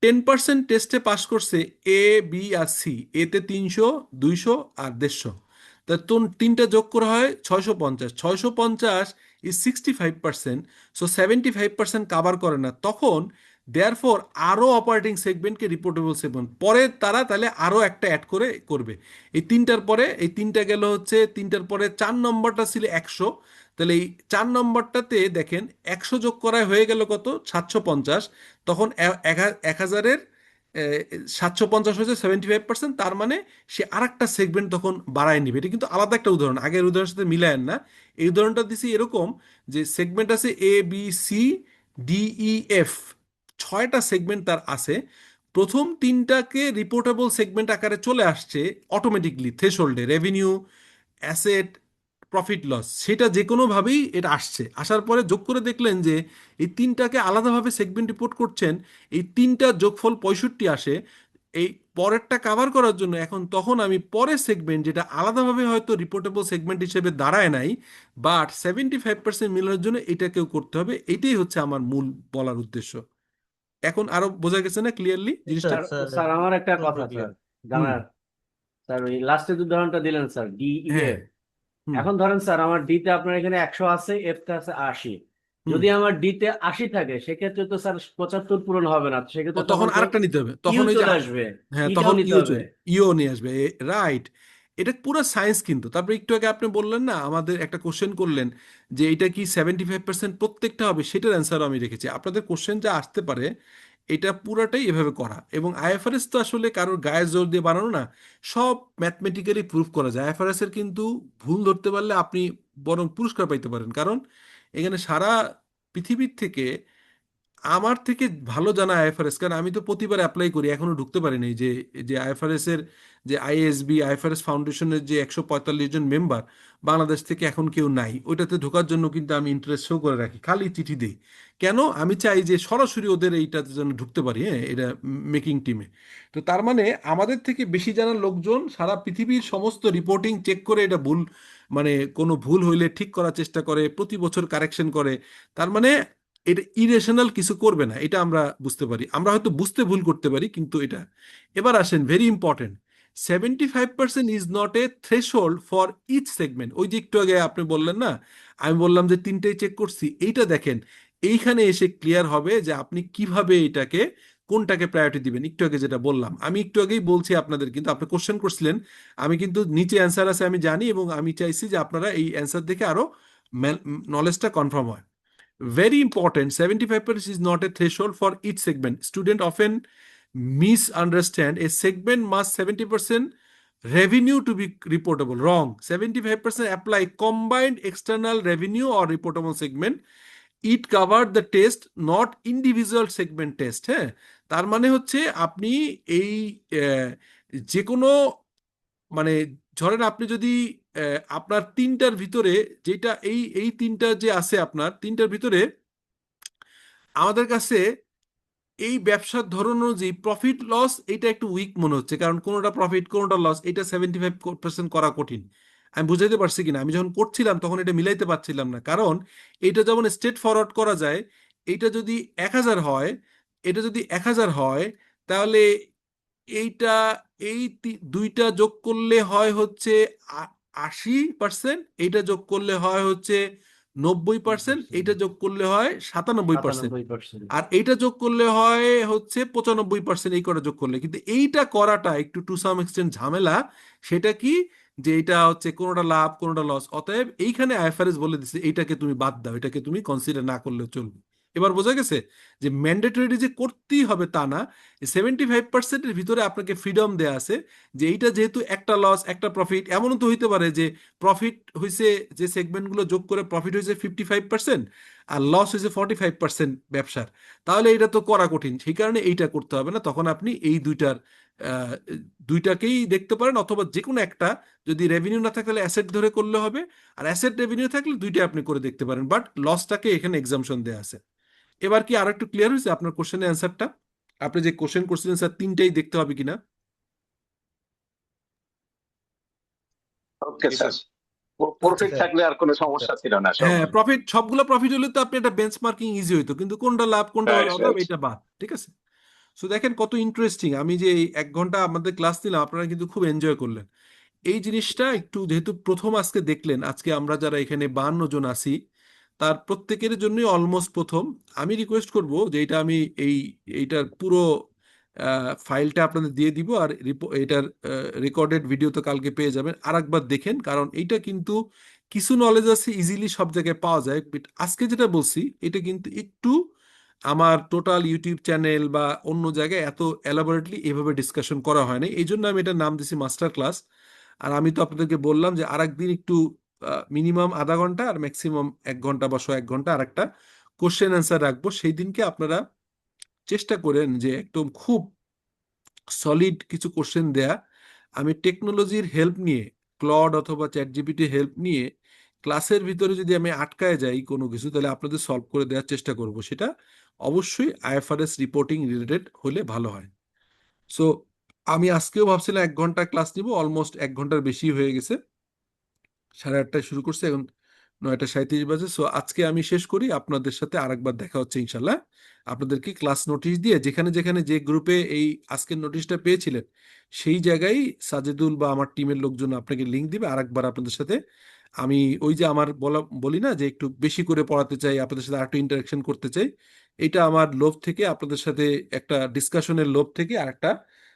S1: 10% টেস্টে পাস করছে এ, বি আর সি। এতে 300, 200 আর 150। তা তিনটা যোগ করা হয় 650। 650 ইজ 65%। সো 75% কাভার করে না, তখন দেয়ারফর আরও অপারেটিং সেগমেন্টকে রিপোর্টেবল সেগমেন্ট পরে তারা তাহলে আরও একটা অ্যাড করে করবে। এই তিনটার পরে, এই তিনটা গেল হচ্ছে, তিনটার পরে 4 নম্বরটা ছিল 100। তাহলে এই 4 নম্বরটাতে দেখেন 100 যোগ করায় হয়ে গেল কত, 750। তখন 1,000-এর 750 হয়েছে 75%, তার মানে সে আর একটা সেগমেন্ট তখন বাড়ায় নিবে। এটা কিন্তু আলাদা একটা উদাহরণ, আগের উদাহরণের সাথে মিলায়েন না। এই উদাহরণটা দিছি এরকম যে সেগমেন্ট আছে A, B, C, D, E, F, 6টা সেগমেন্ট তার আছে। প্রথম তিনটাকে রিপোর্টেবল সেগমেন্ট আকারে চলে আসছে অটোমেটিকলি থ্রেশহোল্ডে, রেভিনিউ, অ্যাসেট, প্রফিট লস, সেটা যে কোনোভাবেই এটা আসছে, আসার পরে যোগ করে দেখলেন যে এই তিনটাকে আলাদাভাবে সেগমেন্ট রিপোর্ট করছেন, এই তিনটার যোগফল 65 আসে। এই পরেরটা কাভার করার জন্য এখন তখন আমি পরের সেগমেন্ট, যেটা আলাদাভাবে হয়তো রিপোর্টেবল সেগমেন্ট হিসেবে দাঁড়ায় নাই, বাট 75% মিলানোর জন্য এটাকেও করতে হবে। এটাই হচ্ছে আমার মূল বলার উদ্দেশ্য। এখন আরো বোঝা গেছে না ক্লিয়ারলি জিনিসটা?
S2: স্যার
S7: স্যার স্যার আমার একটা কথা
S2: পুরোপুরি
S7: স্যার
S2: clear।
S1: হুম।
S7: জানার, স্যার ওই লাস্টের যে উদাহরণটা দিলেন স্যার ডি ই
S1: হ্যাঁ।
S7: এফ,
S1: হুম
S7: এখন ধরেন স্যার আমার ডি তে আপনার এখানে 100 আছে, এফ তে আছে 80।
S1: হুম।
S7: যদি আমার ডি তে 80 থাকে সেক্ষেত্রে তো স্যার 75 পূরণ হবে না,
S1: ও
S7: সেক্ষেত্রে
S1: তখন
S7: তখন তো
S1: আরেকটা নিতে হবে,
S7: ইউ
S1: তখন ওই যে
S7: চলে আসবে,
S1: হ্যাঁ
S7: ইটাও
S1: তখন
S7: নিতে
S1: ইও
S7: হবে।
S1: ইও নিয়ে আসবে, রাইট। এটা পুরো সায়েন্স কিন্তু। তারপরে একটু আগে আপনি বললেন না, আমাদের একটা কোশ্চেন করলেন যে এটা কি 75% প্রত্যেকটা হবে, সেটার অ্যান্সার আমি রেখেছি। আপনাদের কোশ্চেন যা আসতে পারে এটা পুরাটাই এভাবে করা। এবং আইএফআরএস তো আসলে কারোর গায়ে জোর দিয়ে বানানো না, সব ম্যাথমেটিক্যালি প্রুফ করা যায়। আইএফআরএস এর কিন্তু ভুল ধরতে পারলে আপনি বরং পুরস্কার পাইতে পারেন, কারণ এখানে সারা পৃথিবীর থেকে আমার থেকে ভালো জানা আইএফআরএস, কারণ আমি তো প্রতিবার অ্যাপ্লাই করি, এখনো ঢুকতে পারিনি। যে যে আইএফআরএস এর যে আইএসবি আইএফআরএস ফাউন্ডেশনের যে 145 জন মেম্বার বাংলাদেশ থেকে এখন কেউ নাই, ওইটাতে ঢোকার জন্য কিন্তু আমি ইন্টারেস্ট শো করে রাখি, খালি চিঠি দিই। কেন? আমি চাই যে সরাসরি ওদের এইটাতে যেন ঢুকতে পারি, হ্যাঁ এটা মেকিং টিমে। তো তার মানে আমাদের থেকে বেশি জানা লোকজন সারা পৃথিবীর সমস্ত রিপোর্টিং চেক করে এটা ভুল, মানে কোনো ভুল হইলে ঠিক করার চেষ্টা করে, প্রতি বছর কারেকশন করে। তার মানে এটা ইরেশনাল কিছু করবে না, এটা আমরা বুঝতে পারি। আমরা হয়তো বুঝতে ভুল করতে পারি, কিন্তু এটা। এবার আসেন very important, 75% is not a threshold for each segment. ওই যে একটু আগে আপনি বললেন না, আমি বললাম যে তিনটেই চেক করছি, এইটা দেখেন এইখানে এসে ক্লিয়ার হবে যে আপনি কিভাবে এটাকে কোনটাকে প্রায়োরিটি দিবেন। একটু আগে যেটা বললাম, আমি একটু আগেই বলছি আপনাদের, কিন্তু আপনি কোশ্চেন করছিলেন, আমি কিন্তু নিচে অ্যান্সার আছে আমি জানি, এবং আমি চাইছি যে আপনারা এই অ্যান্সার দেখে আরো নলেজটা কনফার্ম হয়। Very important, 75% is not a threshold for each segment. Student often misunderstand a segment must 70% revenue to be reportable. Wrong. 75% apply combined external revenue or reportable segment. It covered the test, not individual segment test. হ্যাঁ, তার মানে হচ্ছে আপনি এই যে কোনো, মানে ধরেন আপনি যদি আপনার তিনটার ভিতরে যেটা এই এই তিনটা যে আছে, আপনার তিনটার ভিতরে আমাদের কাছে এই ব্যবসার ধরন অনুযায়ী প্রফিট লস এটা একটু উইক মনে হচ্ছে, কারণ কোনোটা প্রফিট কোনোটা লস, এটা 75% করা কঠিন। আমি বুঝাইতে পারছি কিনা? আমি যখন করছিলাম তখন এটা মিলাইতে পারছিলাম না, কারণ এটা যেমন স্ট্রেট ফরওয়ার্ড করা যায়, এটা যদি 1000 হয়, এটা যদি 1000 হয়, তাহলে এইটা এই দুইটা যোগ করলে হয় হচ্ছে 80%, এইটা যোগ করলে হয় হচ্ছে 90%, এইটা যোগ করলে হয় 97%,
S7: 97%।
S1: আর এইটা যোগ করলে হয় হচ্ছে 95%, এই কটা যোগ করলে। কিন্তু এইটা করাটা একটু টু সাম এক্সটেন্ট ঝামেলা। সেটা কি, যে এটা হচ্ছে কোনোটা লাভ কোনোটা লস, অতএব এইখানে আইএফআরএস বলে দিচ্ছে এইটাকে তুমি বাদ দাও, এটাকে তুমি কনসিডার না করলেও চলবে। এবার বোঝা গেছে যে ম্যান্ডেটরি যে করতেই হবে তা না, 75%-এর ভিতরে আপনাকে ফ্রিডম দেয়া আছে, যে এইটা যেহেতু একটা লস একটা প্রফিট, এমনও তো হইতে পারে যে প্রফিট হয়েছে, যে সেগমেন্টগুলো যোগ করে প্রফিট হয়েছে 55% আর লস হয়েছে 45% ব্যবসার, তাহলে এটা তো করা কঠিন, সেই কারণে এইটা করতে হবে না। তখন আপনি এই দুইটাকেই দেখতে পারেন, অথবা যে কোনো একটা, যদি রেভিনিউ না থাকে তাহলে অ্যাসেট ধরে করলে হবে, আর অ্যাসেট রেভিনিউ থাকলে দুইটা আপনি করে দেখতে পারেন, বাট লসটাকে এখানে এক্সাম্পশন দেওয়া আছে। এবার কি আর একটু ক্লিয়ার হয়েছে আপনার কোশ্চেনের অ্যান্সারটা? আপনি যে কোশ্চেন করছিলেন স্যার তিনটাই দেখতে হবে কিনা?
S6: ওকে
S3: জি
S6: স্যার,
S3: স্যার।
S6: প্রফিট
S2: আচ্ছা,
S6: থাকলে আর কোনো সমস্যা ছিল না
S1: হ্যাঁ,
S6: সব।
S1: প্রফিট সবগুলো প্রফিট হলে তো আপনি একটা বেঞ্চমার্কিং ইজি হইতো, কিন্তু কোনটা লাভ কোনটা
S6: রাইট
S1: লাভ
S6: রাইট।
S1: এটা বাদ, ঠিক আছে? সো দেখেন কত ইন্টারেস্টিং, আমি যে এই 1 ঘন্টা আমাদের ক্লাস নিলাম, আপনারা কিন্তু খুব এনজয় করলেন এই জিনিসটা। একটু যেহেতু প্রথম আজকে দেখলেন, আজকে আমরা যারা এখানে 52 জন আছি তার প্রত্যেকের জন্যই অলমোস্ট প্রথম। আমি রিকোয়েস্ট করব যে এটা আমি এইটার পুরো ফাইলটা আপনাদের দিয়ে দিব, আর এটার রেকর্ডেড ভিডিও তো কালকে পেয়ে যাবেন, আরেকবার দেখেন, কারণ এইটা কিন্তু কিছু নলেজ আছে ইজিলি সব জায়গায় পাওয়া যায়, বাট আজকে যেটা বলছি এটা কিন্তু একটু আমার টোটাল ইউটিউব চ্যানেল বা অন্য জায়গায় এত এলাবোরেটলি এভাবে ডিসকাশন করা হয় না, এই জন্য আমি এটার নাম দিছি মাস্টার ক্লাস। আর আমি তো আপনাদেরকে বললাম যে আরেকদিন একটু মিনিমাম আধা ঘন্টা আর ম্যাক্সিমাম 1 ঘন্টা বা 1.5 ঘন্টা আর একটা কোশ্চেন অ্যান্সার রাখবো। সেই দিনকে আপনারা চেষ্টা করেন যে একদম খুব সলিড কিছু কোশ্চেন দেয়া। আমি টেকনোলজির হেল্প নিয়ে, ক্লড অথবা চ্যাট জিপিটির হেল্প নিয়ে ক্লাসের ভিতরে যদি আমি আটকায় যাই কোনো কিছু, তাহলে আপনাদের সলভ করে দেওয়ার চেষ্টা করব। সেটা অবশ্যই আইএফআরএস রিপোর্টিং রিলেটেড হলে ভালো হয়। সো আমি আজকেও ভাবছিলাম 1 ঘন্টা ক্লাস নিব, অলমোস্ট 1 ঘন্টার বেশি হয়ে গেছে। 8:30টায় শুরু করছে, এখন 9:37 বাজে। সো আজকে আমি শেষ করি, আপনাদের সাথে আরেকবার দেখা হচ্ছে ইনশাল্লাহ। আপনাদেরকে ক্লাস নোটিশ দিয়ে যেখানে যেখানে যে গ্রুপে এই আজকের নোটিশটা পেয়েছিলেন সেই জায়গায় সাজেদুল বা আমার টিমের লোকজন আপনাকে লিঙ্ক দিবে। আরেকবার আপনাদের সাথে আমি ওই যে আমার বলি না যে একটু বেশি করে পড়াতে চাই, আপনাদের সাথে আরেকটু ইন্টারাকশন করতে চাই, এটা আমার লোভ থেকে, আপনাদের সাথে একটা ডিসকাশনের লোভ থেকে আরেকটা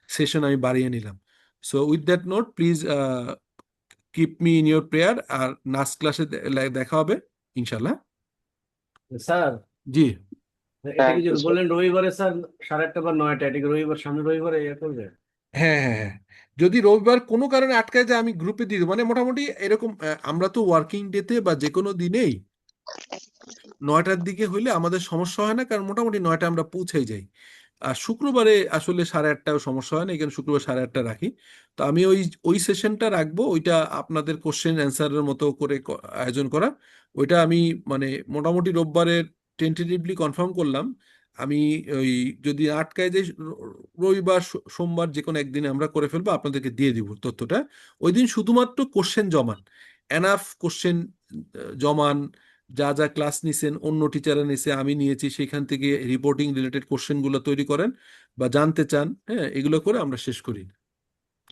S1: সেশন আমি বাড়িয়ে নিলাম। So with that note please keep me in your prayer, আর নাচ ক্লাসে দেখা হবে ইনশাল্লাহ।
S7: স্যার,
S1: জি,
S7: এটা
S6: থ্যাংক
S7: কি যে
S6: ইউ স্যার।
S7: বললেন রবিবারে স্যার 8:30 বা 9টা, এটা কি রবিবার, সামনে রবিবারে ইয়ে করবে?
S1: হ্যাঁ হ্যাঁ হ্যাঁ, যদি রবিবার কোনো কারণে আটকায় যায় আমি গ্রুপে দিয়ে দেবো, মানে মোটামুটি এরকম আমরা তো ওয়ার্কিং ডেতে বা যে কোনো দিনেই 9টার দিকে হইলে আমাদের সমস্যা হয় না, কারণ মোটামুটি 9টা আমরা পৌঁছাই যাই। আর শুক্রবারে আসলে 8:30টাও সমস্যা হয় না, এখানে শুক্রবার 8:30 রাখি। তো আমি ওই ওই সেশনটা রাখবো, ওইটা আপনাদের কোশ্চেন অ্যান্সারের মতো করে আয়োজন করা। ওইটা আমি মানে মোটামুটি রোববারের টেন্টেটিভলি কনফার্ম করলাম। আমি ওই যদি আটকায় যাই রবিবার সোমবার যে কোনো একদিনে আমরা করে ফেলবো, আপনাদেরকে দিয়ে দিব তথ্যটা। ওই দিন শুধুমাত্র কোশ্চেন জমান, এনাফ কোশ্চেন জমান, যা যা ক্লাস নিছেন অন্য টিচাররা নিছে আমি নিয়েছি, সেখান থেকে রিপোর্টিং রিলেটেড কোশ্চেনগুলো তৈরি করেন বা জানতে চান, হ্যাঁ এগুলো করে আমরা শেষ করি।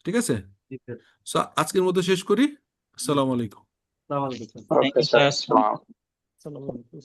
S1: ঠিক আছে?
S7: ঠিক আছে।
S1: সো আজকের মতো শেষ করি। আসসালামু আলাইকুম।
S7: আসসালামু আলাইকুম স্যার।
S1: আসসালামু আলাইকুম।
S6: ওকে স্যার
S2: আসসালামু আলাইকুম।